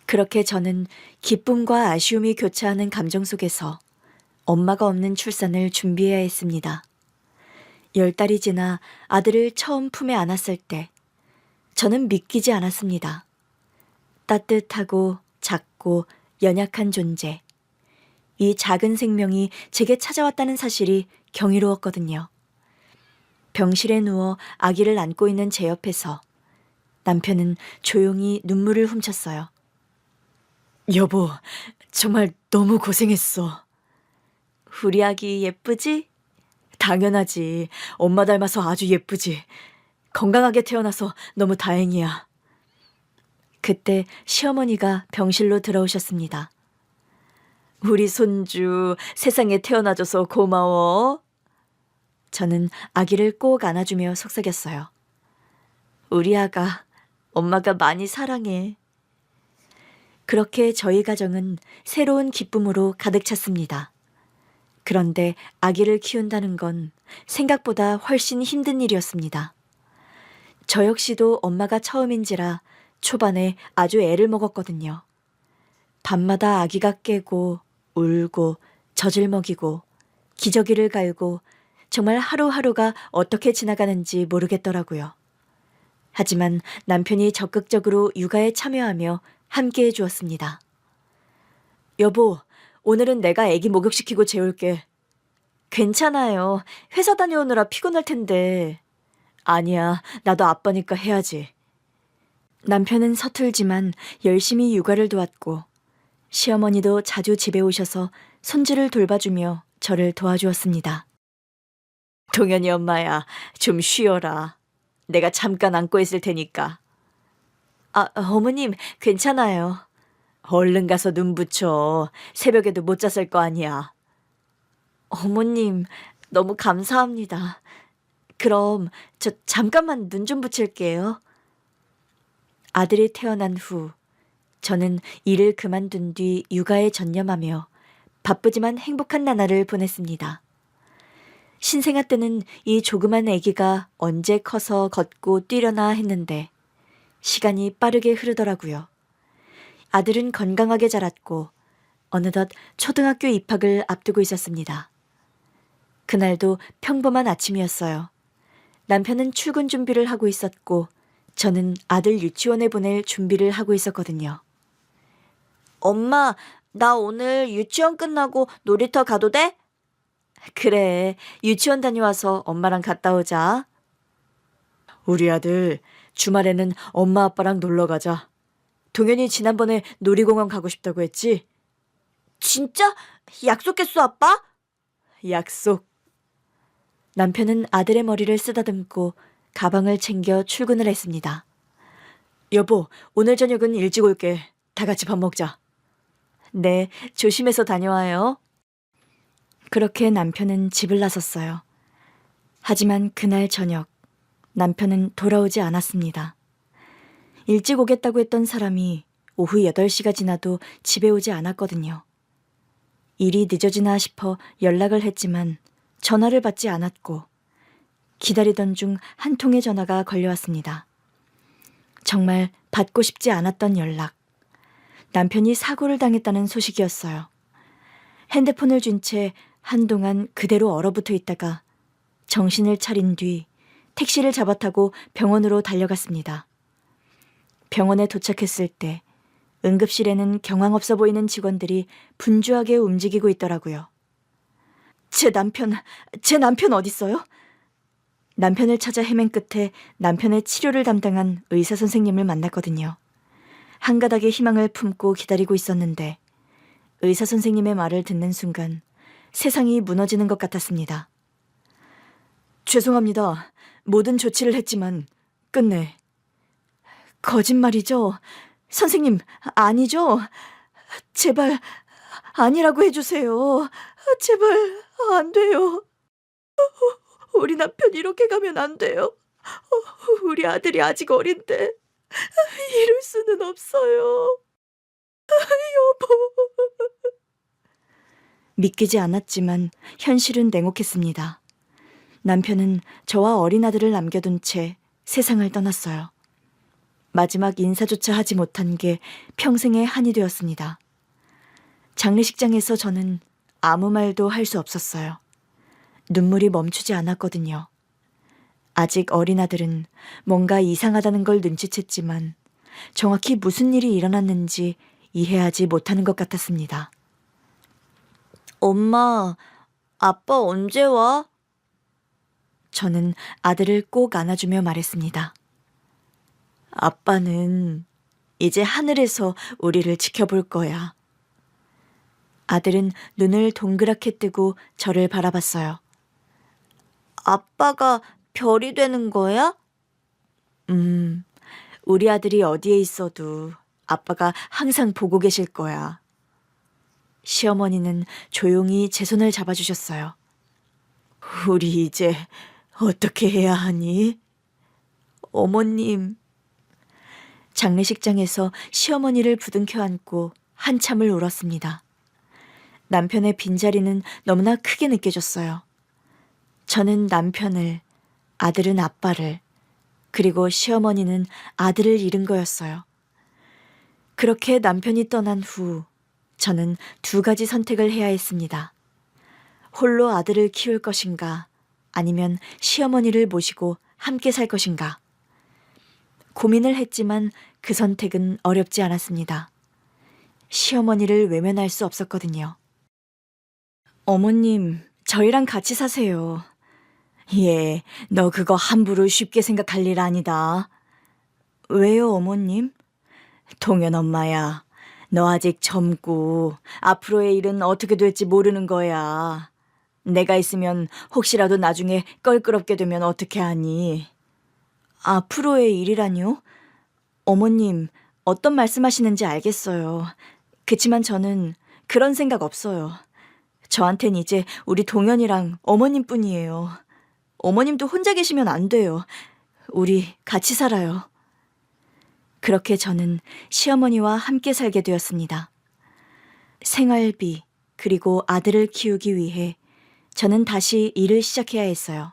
그렇게 저는 기쁨과 아쉬움이 교차하는 감정 속에서 엄마가 없는 출산을 준비해야 했습니다. 10달이 지나 아들을 처음 품에 안았을 때 저는 믿기지 않았습니다. 따뜻하고 작고 연약한 존재. 이 작은 생명이 제게 찾아왔다는 사실이 경이로웠거든요. 병실에 누워 아기를 안고 있는 제 옆에서 남편은 조용히 눈물을 훔쳤어요. 여보, 정말 너무 고생했어. 우리 아기 예쁘지? 당연하지. 엄마 닮아서 아주 예쁘지. 건강하게 태어나서 너무 다행이야. 그때 시어머니가 병실로 들어오셨습니다. 우리 손주 세상에 태어나줘서 고마워. 저는 아기를 꼭 안아주며 속삭였어요. 우리 아가 엄마가 많이 사랑해. 그렇게 저희 가정은 새로운 기쁨으로 가득 찼습니다. 그런데 아기를 키운다는 건 생각보다 훨씬 힘든 일이었습니다. 저 역시도 엄마가 처음인지라 초반에 아주 애를 먹었거든요. 밤마다 아기가 깨고 울고 젖을 먹이고 기저귀를 갈고 정말 하루하루가 어떻게 지나가는지 모르겠더라고요. 하지만 남편이 적극적으로 육아에 참여하며 함께해 주었습니다. 여보, 오늘은 내가 아기 목욕시키고 재울게. 괜찮아요. 회사 다녀오느라 피곤할 텐데. 아니야, 나도 아빠니까 해야지. 남편은 서툴지만 열심히 육아를 도왔고 시어머니도 자주 집에 오셔서 손주를 돌봐주며 저를 도와주었습니다. 동현이 엄마야, 좀 쉬어라. 내가 잠깐 안고 있을 테니까. 어머님, 괜찮아요. 얼른 가서 눈 붙여. 새벽에도 못 잤을 거 아니야. 어머님, 너무 감사합니다. 그럼 저 잠깐만 눈 좀 붙일게요. 아들이 태어난 후 저는 일을 그만둔 뒤 육아에 전념하며 바쁘지만 행복한 나날을 보냈습니다. 신생아 때는 이 조그만 아기가 언제 커서 걷고 뛰려나 했는데 시간이 빠르게 흐르더라고요. 아들은 건강하게 자랐고 어느덧 초등학교 입학을 앞두고 있었습니다. 그날도 평범한 아침이었어요. 남편은 출근 준비를 하고 있었고 저는 아들 유치원에 보낼 준비를 하고 있었거든요. 엄마, 나 오늘 유치원 끝나고 놀이터 가도 돼? 그래, 유치원 다녀와서 엄마랑 갔다 오자. 우리 아들, 주말에는 엄마 아빠랑 놀러 가자. 동현이 지난번에 놀이공원 가고 싶다고 했지? 진짜? 약속했어, 아빠? 약속. 남편은 아들의 머리를 쓰다듬고 가방을 챙겨 출근을 했습니다. 여보, 오늘 저녁은 일찍 올게. 다 같이 밥 먹자. 네, 조심해서 다녀와요. 그렇게 남편은 집을 나섰어요. 하지만 그날 저녁, 남편은 돌아오지 않았습니다. 일찍 오겠다고 했던 사람이 오후 8시가 지나도 집에 오지 않았거든요. 일이 늦어지나 싶어 연락을 했지만 전화를 받지 않았고 기다리던 중 한 통의 전화가 걸려왔습니다. 정말 받고 싶지 않았던 연락. 남편이 사고를 당했다는 소식이었어요. 핸드폰을 쥔 채 한동안 그대로 얼어붙어 있다가 정신을 차린 뒤 택시를 잡아 타고 병원으로 달려갔습니다. 병원에 도착했을 때 응급실에는 경황 없어 보이는 직원들이 분주하게 움직이고 있더라고요. 제 남편 어딨어요? 남편을 찾아 헤맨 끝에 남편의 치료를 담당한 의사 선생님을 만났거든요. 한 가닥의 희망을 품고 기다리고 있었는데 의사 선생님의 말을 듣는 순간 세상이 무너지는 것 같았습니다. 죄송합니다. 모든 조치를 했지만 끝내. 거짓말이죠? 선생님, 아니죠? 제발 아니라고 해주세요. 제발 안 돼요. 우리 남편 이렇게 가면 안 돼요. 우리 아들이 아직 어린데 이럴 수는 없어요. 여보. 믿기지 않았지만 현실은 냉혹했습니다. 남편은 저와 어린 아들을 남겨둔 채 세상을 떠났어요. 마지막 인사조차 하지 못한 게 평생의 한이 되었습니다. 장례식장에서 저는 아무 말도 할 수 없었어요. 눈물이 멈추지 않았거든요. 아직 어린 아들은 뭔가 이상하다는 걸 눈치챘지만 정확히 무슨 일이 일어났는지 이해하지 못하는 것 같았습니다. 엄마, 아빠 언제 와? 저는 아들을 꼭 안아주며 말했습니다. 아빠는 이제 하늘에서 우리를 지켜볼 거야. 아들은 눈을 동그랗게 뜨고 저를 바라봤어요. 아빠가 별이 되는 거야? 우리 아들이 어디에 있어도 아빠가 항상 보고 계실 거야. 시어머니는 조용히 제 손을 잡아주셨어요. 우리 이제 어떻게 해야 하니? 어머님. 장례식장에서 시어머니를 부둥켜 안고 한참을 울었습니다. 남편의 빈자리는 너무나 크게 느껴졌어요. 저는 남편을, 아들은 아빠를, 그리고 시어머니는 아들을 잃은 거였어요. 그렇게 남편이 떠난 후 저는 2가지 선택을 해야 했습니다. 홀로 아들을 키울 것인가, 아니면 시어머니를 모시고 함께 살 것인가. 고민을 했지만 그 선택은 어렵지 않았습니다. 시어머니를 외면할 수 없었거든요. 어머님, 저희랑 같이 사세요. 예, 너 그거 함부로 쉽게 생각할 일 아니다. 왜요, 어머님? 동현 엄마야, 너 아직 젊고 앞으로의 일은 어떻게 될지 모르는 거야. 내가 있으면 혹시라도 나중에 껄끄럽게 되면 어떻게 하니? 앞으로의 일이라뇨? 어머님, 어떤 말씀하시는지 알겠어요. 그치만 저는 그런 생각 없어요. 저한텐 이제 우리 동현이랑 어머님뿐이에요. 어머님도 혼자 계시면 안 돼요. 우리 같이 살아요. 그렇게 저는 시어머니와 함께 살게 되었습니다. 생활비, 그리고 아들을 키우기 위해 저는 다시 일을 시작해야 했어요.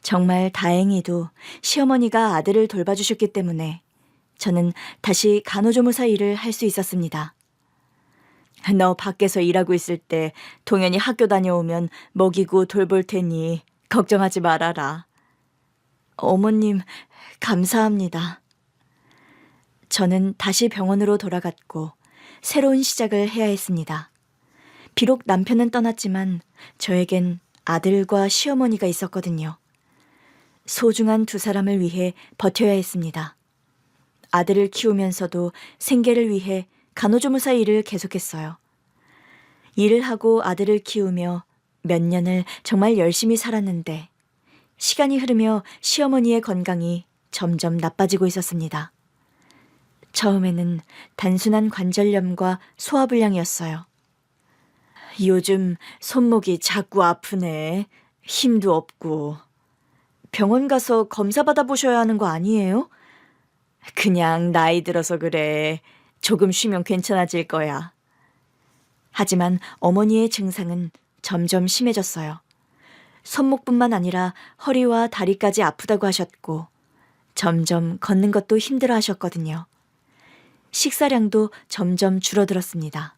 정말 다행히도 시어머니가 아들을 돌봐주셨기 때문에 저는 다시 간호조무사 일을 할 수 있었습니다. 너 밖에서 일하고 있을 때 동현이 학교 다녀오면 먹이고 돌볼 테니 걱정하지 말아라. 어머님, 감사합니다. 저는 다시 병원으로 돌아갔고 새로운 시작을 해야 했습니다. 비록 남편은 떠났지만 저에겐 아들과 시어머니가 있었거든요. 소중한 두 사람을 위해 버텨야 했습니다. 아들을 키우면서도 생계를 위해 간호조무사 일을 계속했어요. 일을 하고 아들을 키우며 몇 년을 정말 열심히 살았는데 시간이 흐르며 시어머니의 건강이 점점 나빠지고 있었습니다. 처음에는 단순한 관절염과 소화불량이었어요. 요즘 손목이 자꾸 아프네. 힘도 없고. 병원 가서 검사 받아보셔야 하는 거 아니에요? 그냥 나이 들어서 그래. 조금 쉬면 괜찮아질 거야. 하지만 어머니의 증상은 점점 심해졌어요. 손목뿐만 아니라 허리와 다리까지 아프다고 하셨고 점점 걷는 것도 힘들어 하셨거든요. 식사량도 점점 줄어들었습니다.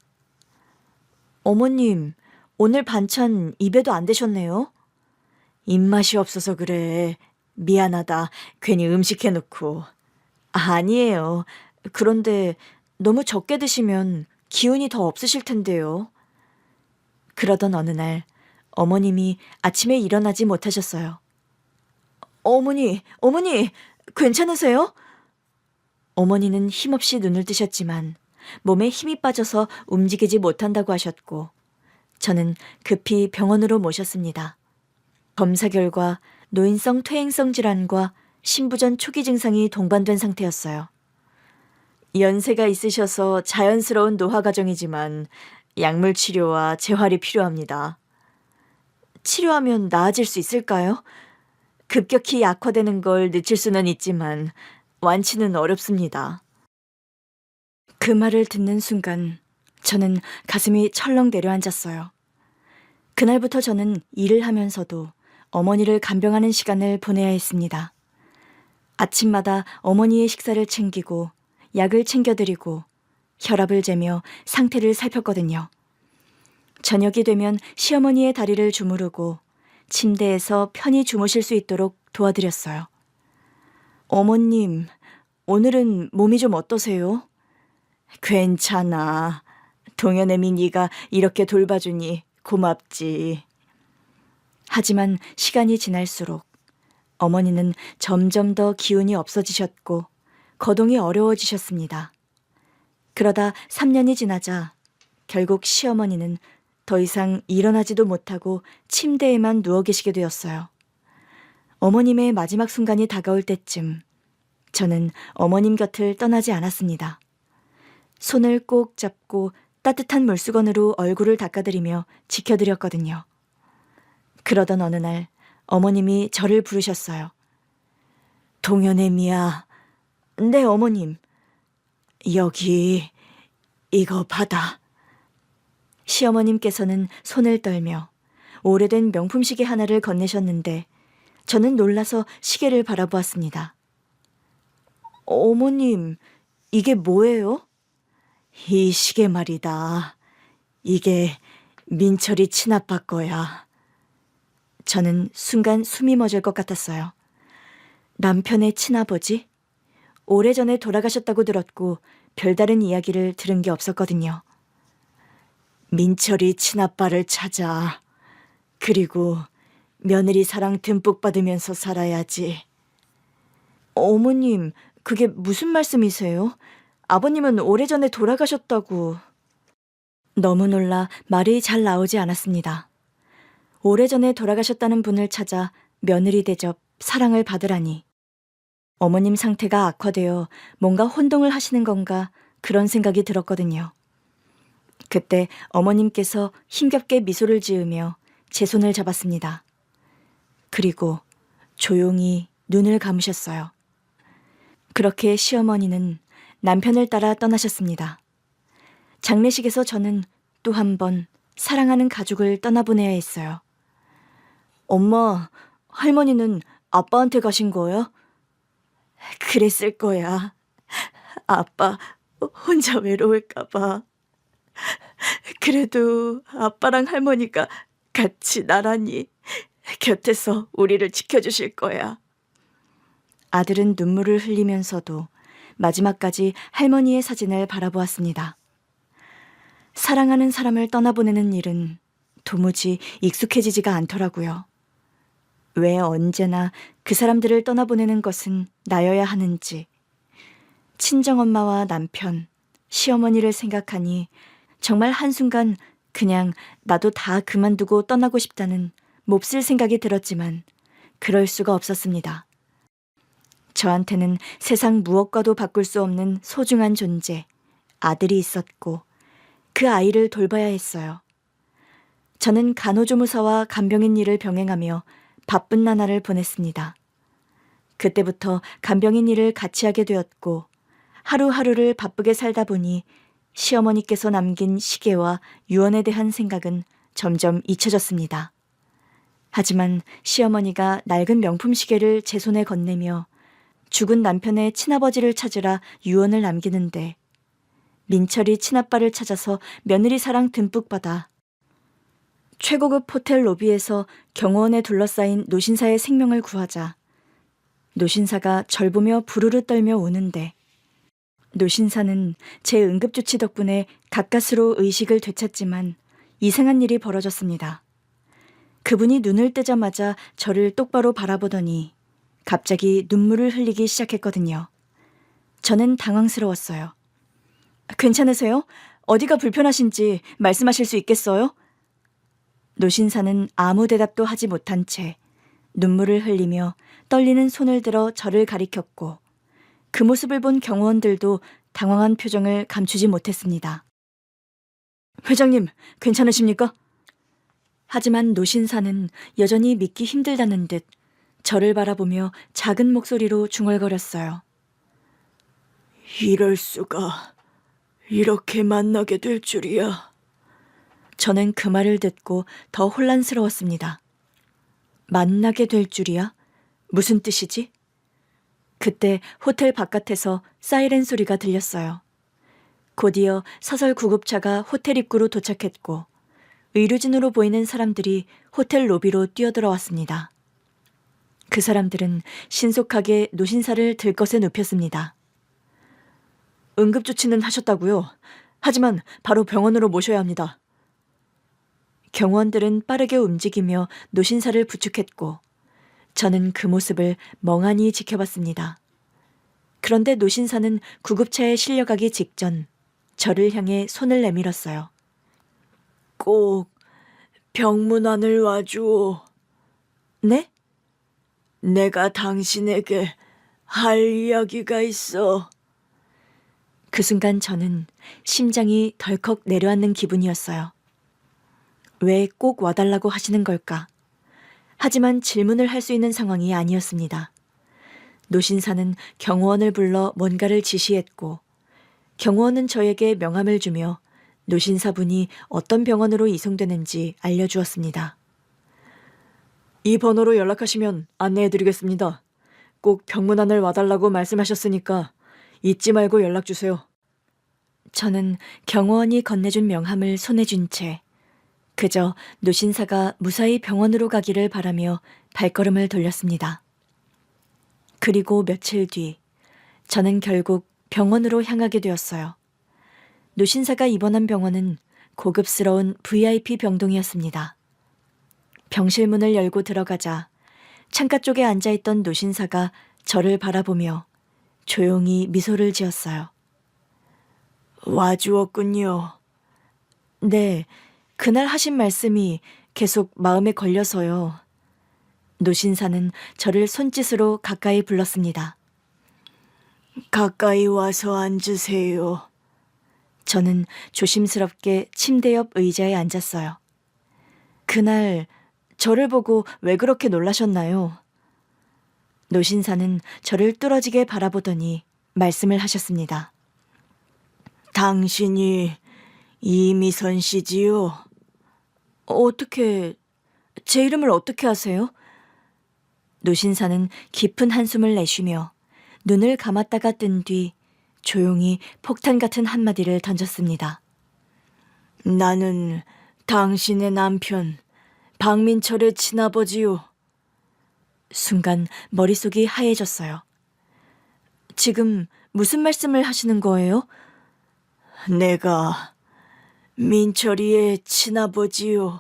어머님, 오늘 반찬 입에도 안 대셨네요? 입맛이 없어서 그래. 미안하다. 괜히 음식 해놓고. 아니에요. 그런데 너무 적게 드시면 기운이 더 없으실 텐데요. 그러던 어느 날 어머님이 아침에 일어나지 못하셨어요. 어머니, 괜찮으세요? 어머니는 힘없이 눈을 뜨셨지만 몸에 힘이 빠져서 움직이지 못한다고 하셨고 저는 급히 병원으로 모셨습니다. 검사 결과 노인성 퇴행성 질환과 신부전 초기 증상이 동반된 상태였어요. 연세가 있으셔서 자연스러운 노화 과정이지만 약물 치료와 재활이 필요합니다. 치료하면 나아질 수 있을까요? 급격히 약화되는 걸 늦출 수는 있지만 완치는 어렵습니다. 그 말을 듣는 순간 저는 가슴이 철렁 내려앉았어요. 그날부터 저는 일을 하면서도 어머니를 간병하는 시간을 보내야 했습니다. 아침마다 어머니의 식사를 챙기고 약을 챙겨드리고 혈압을 재며 상태를 살폈거든요. 저녁이 되면 시어머니의 다리를 주무르고 침대에서 편히 주무실 수 있도록 도와드렸어요. 어머님, 오늘은 몸이 좀 어떠세요? 괜찮아. 동현애미 네가 이렇게 돌봐주니 고맙지. 하지만 시간이 지날수록 어머니는 점점 더 기운이 없어지셨고 거동이 어려워지셨습니다. 그러다 3년이 지나자 결국 시어머니는 더 이상 일어나지도 못하고 침대에만 누워 계시게 되었어요. 어머님의 마지막 순간이 다가올 때쯤 저는 어머님 곁을 떠나지 않았습니다. 손을 꼭 잡고 따뜻한 물수건으로 얼굴을 닦아드리며 지켜드렸거든요. 그러던 어느 날 어머님이 저를 부르셨어요. 동현애미야. 네, 어머님. 여기 이거 받아. 시어머님께서는 손을 떨며 오래된 명품 시계 하나를 건네셨는데 저는 놀라서 시계를 바라보았습니다. 어머님, 이게 뭐예요? 이 시계 말이다. 이게 민철이 친아빠 거야. 저는 순간 숨이 멎을 것 같았어요. 남편의 친아버지? 오래전에 돌아가셨다고 들었고 별다른 이야기를 들은 게 없었거든요. 민철이 친아빠를 찾아. 그리고 며느리 사랑 듬뿍 받으면서 살아야지. 어머님, 그게 무슨 말씀이세요? 아버님은 오래전에 돌아가셨다고. 너무 놀라 말이 잘 나오지 않았습니다. 오래전에 돌아가셨다는 분을 찾아 며느리 대접, 사랑을 받으라니. 어머님 상태가 악화되어 뭔가 혼동을 하시는 건가 그런 생각이 들었거든요. 그때 어머님께서 힘겹게 미소를 지으며 제 손을 잡았습니다. 그리고 조용히 눈을 감으셨어요. 그렇게 시어머니는 남편을 따라 떠나셨습니다. 장례식에서 저는 또 한 번 사랑하는 가족을 떠나보내야 했어요. 엄마, 할머니는 아빠한테 가신 거예요? 그랬을 거야. 아빠 혼자 외로울까 봐. 그래도 아빠랑 할머니가 같이 나란히 곁에서 우리를 지켜주실 거야. 아들은 눈물을 흘리면서도 마지막까지 할머니의 사진을 바라보았습니다. 사랑하는 사람을 떠나보내는 일은 도무지 익숙해지지가 않더라고요. 왜 언제나 그 사람들을 떠나보내는 것은 나여야 하는지. 친정엄마와 남편, 시어머니를 생각하니 정말 한순간 그냥 나도 다 그만두고 떠나고 싶다는 몹쓸 생각이 들었지만 그럴 수가 없었습니다. 저한테는 세상 무엇과도 바꿀 수 없는 소중한 존재, 아들이 있었고 그 아이를 돌봐야 했어요. 저는 간호조무사와 간병인 일을 병행하며 바쁜 나날을 보냈습니다. 그때부터 간병인 일을 같이 하게 되었고 하루하루를 바쁘게 살다 보니 시어머니께서 남긴 시계와 유언에 대한 생각은 점점 잊혀졌습니다. 하지만 시어머니가 낡은 명품 시계를 제 손에 건네며 죽은 남편의 친아버지를 찾으라 유언을 남기는데 민철이 친아빠를 찾아서 며느리 사랑 듬뿍 받아 최고급 호텔 로비에서 경호원에 둘러싸인 노신사의 생명을 구하자 노신사가 절 보며 부르르 떨며 우는데 노신사는 제 응급조치 덕분에 가까스로 의식을 되찾지만 이상한 일이 벌어졌습니다. 그분이 눈을 뜨자마자 저를 똑바로 바라보더니 갑자기 눈물을 흘리기 시작했거든요. 저는 당황스러웠어요. 괜찮으세요? 어디가 불편하신지 말씀하실 수 있겠어요? 노신사는 아무 대답도 하지 못한 채 눈물을 흘리며 떨리는 손을 들어 저를 가리켰고 그 모습을 본 경호원들도 당황한 표정을 감추지 못했습니다. 회장님, 괜찮으십니까? 하지만 노신사는 여전히 믿기 힘들다는 듯 저를 바라보며 작은 목소리로 중얼거렸어요. 이럴 수가, 이렇게 만나게 될 줄이야. 저는 그 말을 듣고 더 혼란스러웠습니다. 만나게 될 줄이야? 무슨 뜻이지? 그때 호텔 바깥에서 사이렌 소리가 들렸어요. 곧이어 사설 구급차가 호텔 입구로 도착했고 의료진으로 보이는 사람들이 호텔 로비로 뛰어들어왔습니다. 그 사람들은 신속하게 노신사를 들것에 눕혔습니다. 응급조치는 하셨다고요? 하지만 바로 병원으로 모셔야 합니다. 경호원들은 빠르게 움직이며 노신사를 부축했고 저는 그 모습을 멍하니 지켜봤습니다. 그런데 노신사는 구급차에 실려가기 직전 저를 향해 손을 내밀었어요. 꼭 병문안을 와주오. 네? 내가 당신에게 할 이야기가 있어. 그 순간 저는 심장이 덜컥 내려앉는 기분이었어요. 왜 꼭 와달라고 하시는 걸까? 하지만 질문을 할 수 있는 상황이 아니었습니다. 노신사는 경호원을 불러 뭔가를 지시했고 경호원은 저에게 명함을 주며 노신사분이 어떤 병원으로 이송되는지 알려주었습니다. 이 번호로 연락하시면 안내해드리겠습니다. 꼭 병문안을 와달라고 말씀하셨으니까 잊지 말고 연락주세요. 저는 경호원이 건네준 명함을 손에 쥔 채 그저 노신사가 무사히 병원으로 가기를 바라며 발걸음을 돌렸습니다. 그리고 며칠 뒤 저는 결국 병원으로 향하게 되었어요. 노신사가 입원한 병원은 고급스러운 VIP 병동이었습니다. 병실 문을 열고 들어가자 창가 쪽에 앉아있던 노신사가 저를 바라보며 조용히 미소를 지었어요. 와주었군요. 네, 그날 하신 말씀이 계속 마음에 걸려서요. 노신사는 저를 손짓으로 가까이 불렀습니다. 가까이 와서 앉으세요. 저는 조심스럽게 침대 옆 의자에 앉았어요. 그날 저를 보고 왜 그렇게 놀라셨나요? 노신사는 저를 뚫어지게 바라보더니 말씀을 하셨습니다. 당신이 이미선 씨지요? 어떻게, 제 이름을 어떻게 아세요? 노신사는 깊은 한숨을 내쉬며 눈을 감았다가 뜬 뒤 조용히 폭탄 같은 한마디를 던졌습니다. 나는 당신의 남편 박민철의 친아버지요. 순간 머릿속이 하얘졌어요. 지금 무슨 말씀을 하시는 거예요? 내가 민철이의 친아버지요.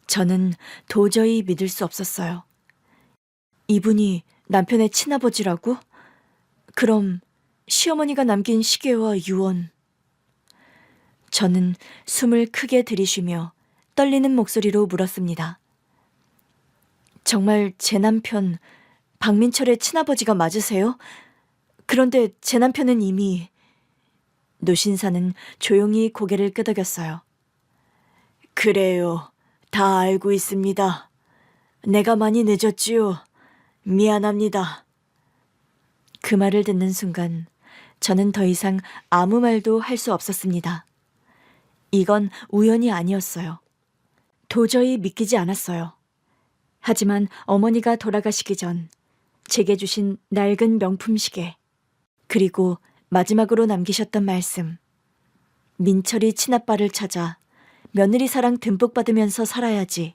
저는 도저히 믿을 수 없었어요. 이분이 남편의 친아버지라고? 그럼 시어머니가 남긴 시계와 유언. 저는 숨을 크게 들이쉬며 떨리는 목소리로 물었습니다. 정말 제 남편 박민철의 친아버지가 맞으세요? 그런데 제 남편은 이미... 노신사는 조용히 고개를 끄덕였어요. 그래요. 다 알고 있습니다. 내가 많이 늦었지요. 미안합니다. 그 말을 듣는 순간 저는 더 이상 아무 말도 할 수 없었습니다. 이건 우연이 아니었어요. 도저히 믿기지 않았어요. 하지만 어머니가 돌아가시기 전 제게 주신 낡은 명품 시계, 그리고 마지막으로 남기셨던 말씀. 민철이 친아빠를 찾아 며느리 사랑 듬뿍 받으면서 살아야지.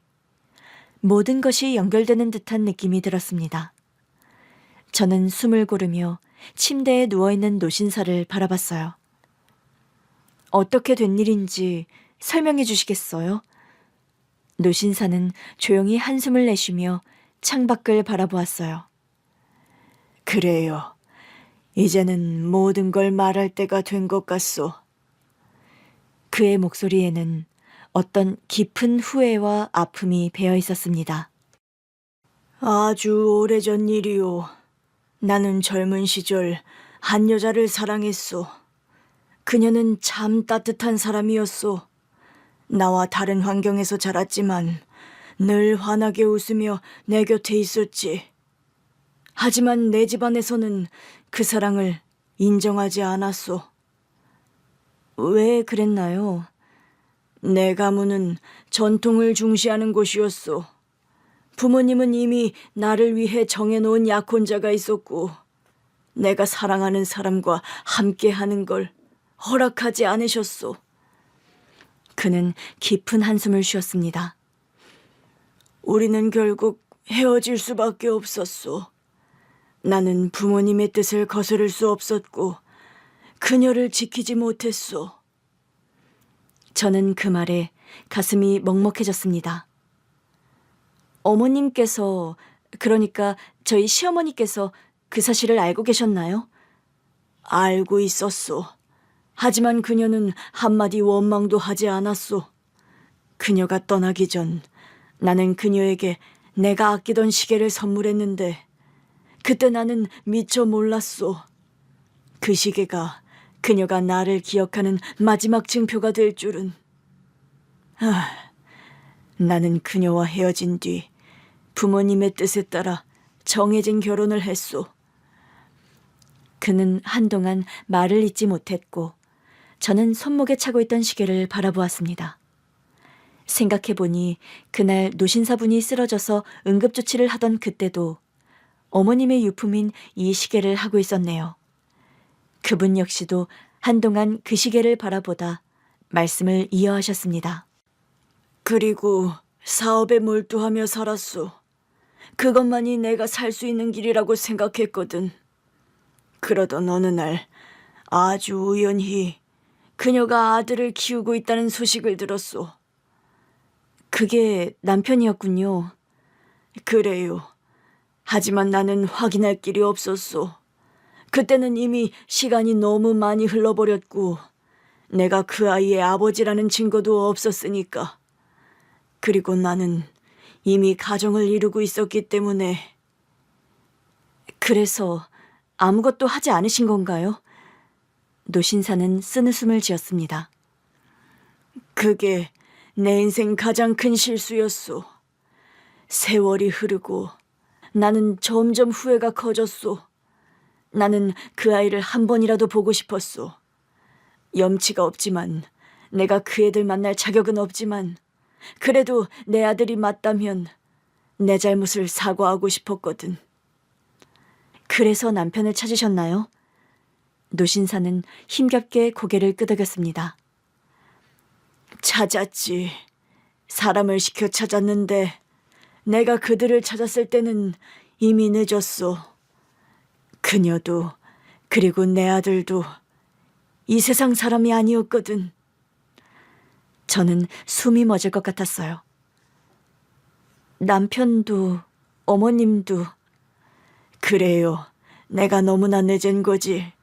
모든 것이 연결되는 듯한 느낌이 들었습니다. 저는 숨을 고르며 침대에 누워있는 노신사를 바라봤어요. 어떻게 된 일인지 설명해 주시겠어요? 노신사는 조용히 한숨을 내쉬며 창밖을 바라보았어요. 그래요. 이제는 모든 걸 말할 때가 된 것 같소. 그의 목소리에는 어떤 깊은 후회와 아픔이 배어 있었습니다. 아주 오래전 일이요. 나는 젊은 시절 한 여자를 사랑했소. 그녀는 참 따뜻한 사람이었소. 나와 다른 환경에서 자랐지만 늘 환하게 웃으며 내 곁에 있었지. 하지만 내 집안에서는 그 사랑을 인정하지 않았소. 왜 그랬나요? 내 가문은 전통을 중시하는 곳이었소. 부모님은 이미 나를 위해 정해놓은 약혼자가 있었고 내가 사랑하는 사람과 함께하는 걸 허락하지 않으셨소. 그는 깊은 한숨을 쉬었습니다. 우리는 결국 헤어질 수밖에 없었소. 나는 부모님의 뜻을 거스를 수 없었고 그녀를 지키지 못했소. 저는 그 말에 가슴이 먹먹해졌습니다. 어머님께서, 그러니까 저희 시어머니께서 그 사실을 알고 계셨나요? 알고 있었소. 하지만 그녀는 한마디 원망도 하지 않았소. 그녀가 떠나기 전 나는 그녀에게 내가 아끼던 시계를 선물했는데 그때 나는 미처 몰랐소. 그 시계가 그녀가 나를 기억하는 마지막 증표가 될 줄은. 나는 그녀와 헤어진 뒤 부모님의 뜻에 따라 정해진 결혼을 했소. 그는 한동안 말을 잇지 못했고 저는 손목에 차고 있던 시계를 바라보았습니다. 생각해보니 그날 노신사분이 쓰러져서 응급조치를 하던 그때도 어머님의 유품인 이 시계를 하고 있었네요. 그분 역시도 한동안 그 시계를 바라보다 말씀을 이어하셨습니다. 그리고 사업에 몰두하며 살았소. 그것만이 내가 살 수 있는 길이라고 생각했거든. 그러던 어느 날 아주 우연히 그녀가 아들을 키우고 있다는 소식을 들었소. 그게 남편이었군요. 그래요. 하지만 나는 확인할 길이 없었소. 그때는 이미 시간이 너무 많이 흘러버렸고 내가 그 아이의 아버지라는 증거도 없었으니까. 그리고 나는 이미 가정을 이루고 있었기 때문에. 그래서 아무것도 하지 않으신 건가요? 노신사는 쓴웃음을 지었습니다. 그게 내 인생 가장 큰 실수였소. 세월이 흐르고 나는 점점 후회가 커졌소. 나는 그 아이를 한 번이라도 보고 싶었소. 염치가 없지만, 내가 그 애들 만날 자격은 없지만, 그래도 내 아들이 맞다면 내 잘못을 사과하고 싶었거든. 그래서 남편을 찾으셨나요? 노신사는 힘겹게 고개를 끄덕였습니다. 찾았지. 사람을 시켜 찾았는데 내가 그들을 찾았을 때는 이미 늦었소. 그녀도 그리고 내 아들도 이 세상 사람이 아니었거든. 저는 숨이 멎을 것 같았어요. 남편도 어머님도. 그래요. 내가 너무나 늦은 거지.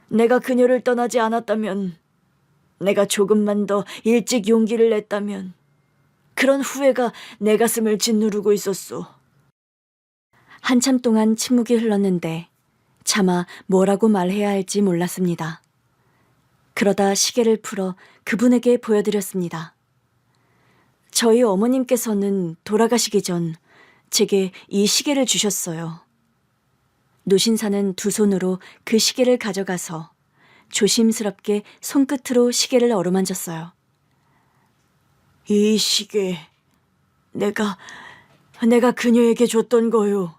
내가 그녀를 떠나지 않았다면, 내가 조금만 더 일찍 용기를 냈다면, 그런 후회가 내 가슴을 짓누르고 있었소. 한참 동안 침묵이 흘렀는데 차마 뭐라고 말해야 할지 몰랐습니다. 그러다 시계를 풀어 그분에게 보여드렸습니다. 저희 어머님께서는 돌아가시기 전 제게 이 시계를 주셨어요. 노신사는 두 손으로 그 시계를 가져가서 조심스럽게 손끝으로 시계를 어루만졌어요. 이 시계, 내가 그녀에게 줬던 거요.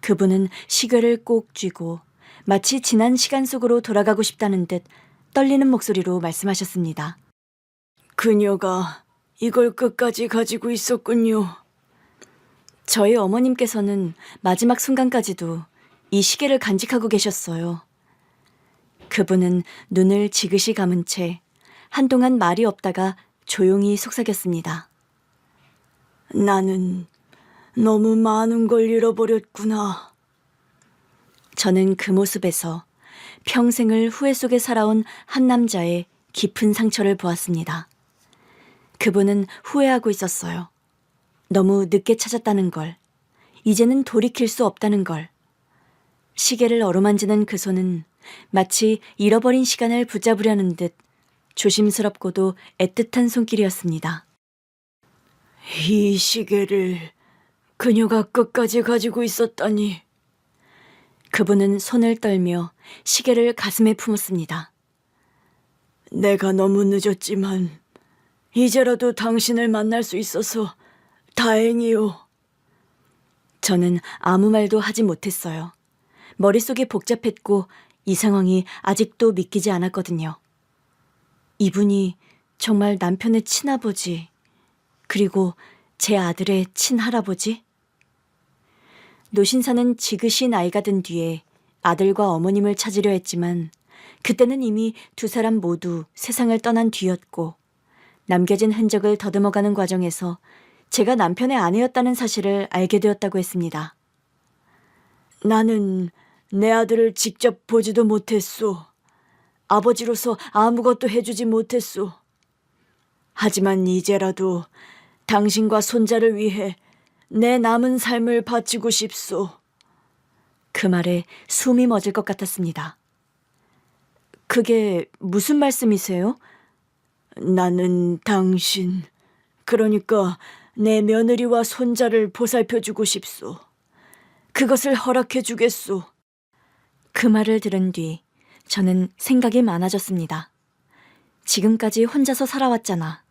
그분은 시계를 꼭 쥐고 마치 지난 시간 속으로 돌아가고 싶다는 듯 떨리는 목소리로 말씀하셨습니다. 그녀가 이걸 끝까지 가지고 있었군요. 저희 어머님께서는 마지막 순간까지도 이 시계를 간직하고 계셨어요. 그분은 눈을 지그시 감은 채 한동안 말이 없다가 조용히 속삭였습니다. 나는 너무 많은 걸 잃어버렸구나. 저는 그 모습에서 평생을 후회 속에 살아온 한 남자의 깊은 상처를 보았습니다. 그분은 후회하고 있었어요. 너무 늦게 찾았다는 걸, 이제는 돌이킬 수 없다는 걸. 시계를 어루만지는 그 손은 마치 잃어버린 시간을 붙잡으려는 듯 조심스럽고도 애틋한 손길이었습니다. 이 시계를 그녀가 끝까지 가지고 있었다니. 그분은 손을 떨며 시계를 가슴에 품었습니다. 내가 너무 늦었지만 이제라도 당신을 만날 수 있어서 다행이요. 저는 아무 말도 하지 못했어요. 머릿속이 복잡했고 이 상황이 아직도 믿기지 않았거든요. 이분이 정말 남편의 친아버지, 그리고 제 아들의 친할아버지? 노신사는 지그시 나이가 든 뒤에 아들과 어머님을 찾으려 했지만 그때는 이미 두 사람 모두 세상을 떠난 뒤였고 남겨진 흔적을 더듬어가는 과정에서 제가 남편의 아내였다는 사실을 알게 되었다고 했습니다. 나는 내 아들을 직접 보지도 못했소. 아버지로서 아무것도 해주지 못했소. 하지만 이제라도 당신과 손자를 위해 내 남은 삶을 바치고 싶소. 그 말에 숨이 멎을 것 같았습니다. 그게 무슨 말씀이세요? 나는 당신, 그러니까 내 며느리와 손자를 보살펴주고 싶소. 그것을 허락해 주겠소. 그 말을 들은 뒤 저는 생각이 많아졌습니다. 지금까지 혼자서 살아왔잖아.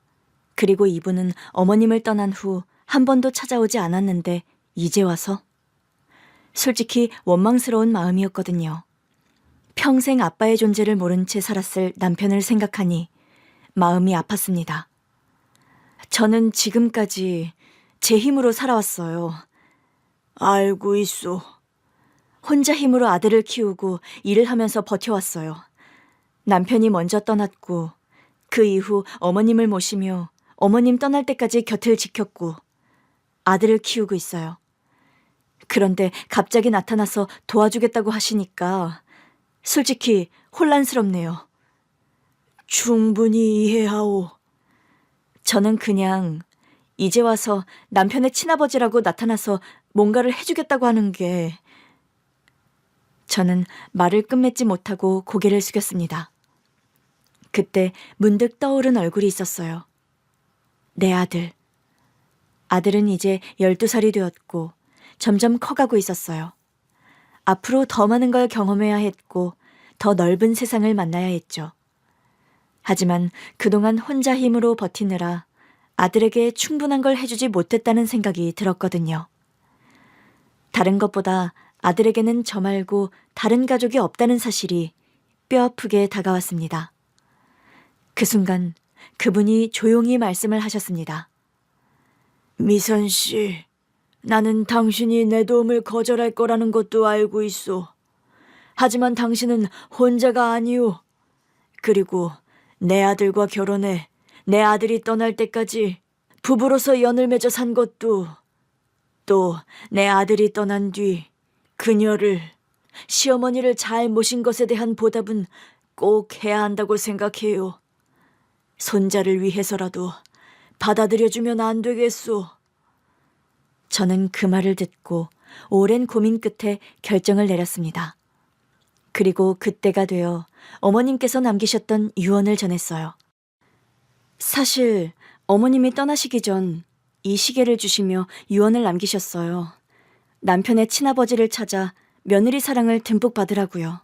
그리고 이분은 어머님을 떠난 후 한 번도 찾아오지 않았는데 이제 와서? 솔직히 원망스러운 마음이었거든요. 평생 아빠의 존재를 모른 채 살았을 남편을 생각하니 마음이 아팠습니다. 저는 지금까지 제 힘으로 살아왔어요. 알고 있소. 혼자 힘으로 아들을 키우고 일을 하면서 버텨왔어요. 남편이 먼저 떠났고 그 이후 어머님을 모시며 어머님 떠날 때까지 곁을 지켰고 아들을 키우고 있어요. 그런데 갑자기 나타나서 도와주겠다고 하시니까 솔직히 혼란스럽네요. 충분히 이해하오. 저는 그냥 이제 와서 남편의 친아버지라고 나타나서 뭔가를 해주겠다고 하는 게 저는 말을 끝맺지 못하고 고개를 숙였습니다. 그때 문득 떠오른 얼굴이 있었어요. 내 아들. 아들은 이제 12살이 되었고 점점 커가고 있었어요. 앞으로 더 많은 걸 경험해야 했고 더 넓은 세상을 만나야 했죠. 하지만 그동안 혼자 힘으로 버티느라 아들에게 충분한 걸 해주지 못했다는 생각이 들었거든요. 다른 것보다 아들에게는 저 말고 다른 가족이 없다는 사실이 뼈아프게 다가왔습니다. 그 순간 그분이 조용히 말씀을 하셨습니다. 미선 씨, 나는 당신이 내 도움을 거절할 거라는 것도 알고 있소. 하지만 당신은 혼자가 아니오. 그리고 내 아들과 결혼해 내 아들이 떠날 때까지 부부로서 연을 맺어 산 것도, 또 내 아들이 떠난 뒤 그녀를, 시어머니를 잘 모신 것에 대한 보답은 꼭 해야 한다고 생각해요. 손자를 위해서라도 받아들여주면 안 되겠소. 저는 그 말을 듣고 오랜 고민 끝에 결정을 내렸습니다. 그리고 그때가 되어 어머님께서 남기셨던 유언을 전했어요. 사실 어머님이 떠나시기 전 이 시계를 주시며 유언을 남기셨어요. 남편의 친아버지를 찾아 며느리 사랑을 듬뿍 받으라고요.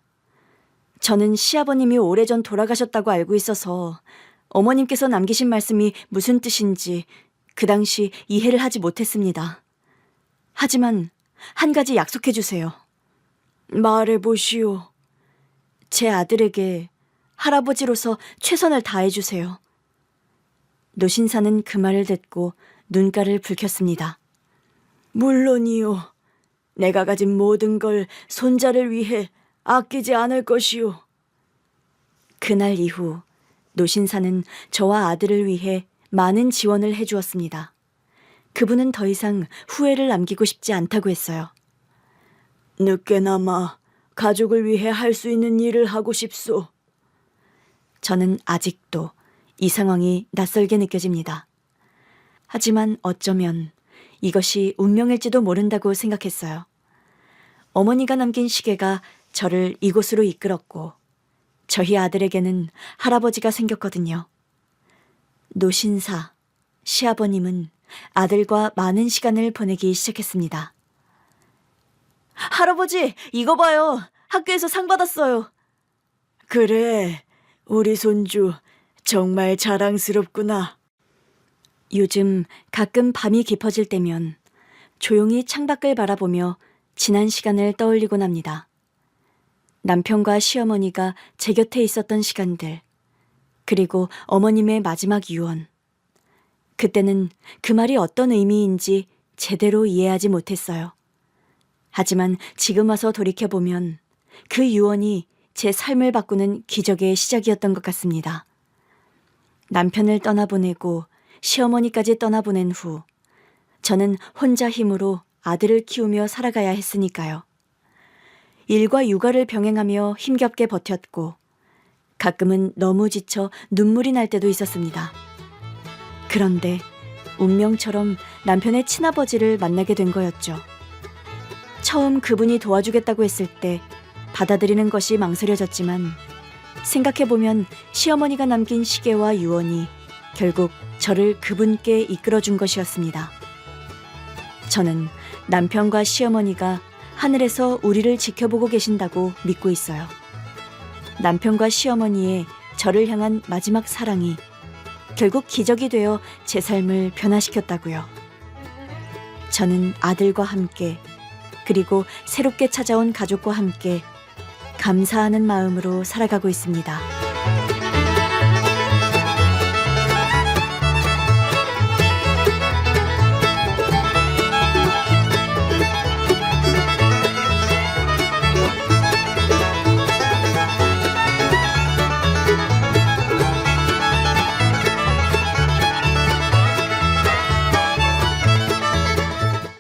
저는 시아버님이 오래전 돌아가셨다고 알고 있어서 어머님께서 남기신 말씀이 무슨 뜻인지 그 당시 이해를 하지 못했습니다. 하지만 한 가지 약속해 주세요. 말해보시오. 제 아들에게 할아버지로서 최선을 다해 주세요. 노신사는 그 말을 듣고 눈가를 붉혔습니다. 물론이요. 내가 가진 모든 걸 손자를 위해 아끼지 않을 것이오. 그날 이후 노신사는 저와 아들을 위해 많은 지원을 해주었습니다. 그분은 더 이상 후회를 남기고 싶지 않다고 했어요. 늦게나마 가족을 위해 할 수 있는 일을 하고 싶소. 저는 아직도 이 상황이 낯설게 느껴집니다. 하지만 어쩌면 이것이 운명일지도 모른다고 생각했어요. 어머니가 남긴 시계가 저를 이곳으로 이끌었고 저희 아들에게는 할아버지가 생겼거든요. 노신사, 시아버님은 아들과 많은 시간을 보내기 시작했습니다. 할아버지, 이거 봐요. 학교에서 상 받았어요. 그래, 우리 손주 정말 자랑스럽구나. 요즘 가끔 밤이 깊어질 때면 조용히 창밖을 바라보며 지난 시간을 떠올리곤 합니다. 남편과 시어머니가 제 곁에 있었던 시간들, 그리고 어머님의 마지막 유언. 그때는 그 말이 어떤 의미인지 제대로 이해하지 못했어요. 하지만 지금 와서 돌이켜보면 그 유언이 제 삶을 바꾸는 기적의 시작이었던 것 같습니다. 남편을 떠나보내고 시어머니까지 떠나보낸 후 저는 혼자 힘으로 아들을 키우며 살아가야 했으니까요. 일과 육아를 병행하며 힘겹게 버텼고 가끔은 너무 지쳐 눈물이 날 때도 있었습니다. 그런데 운명처럼 남편의 친아버지를 만나게 된 거였죠. 처음 그분이 도와주겠다고 했을 때 받아들이는 것이 망설여졌지만 생각해보면 시어머니가 남긴 시계와 유언이 결국 저를 그분께 이끌어준 것이었습니다. 저는 남편과 시어머니가 하늘에서 우리를 지켜보고 계신다고 믿고 있어요. 남편과 시어머니의 저를 향한 마지막 사랑이 결국 기적이 되어 제 삶을 변화시켰다고요. 저는 아들과 함께 그리고 새롭게 찾아온 가족과 함께 감사하는 마음으로 살아가고 있습니다.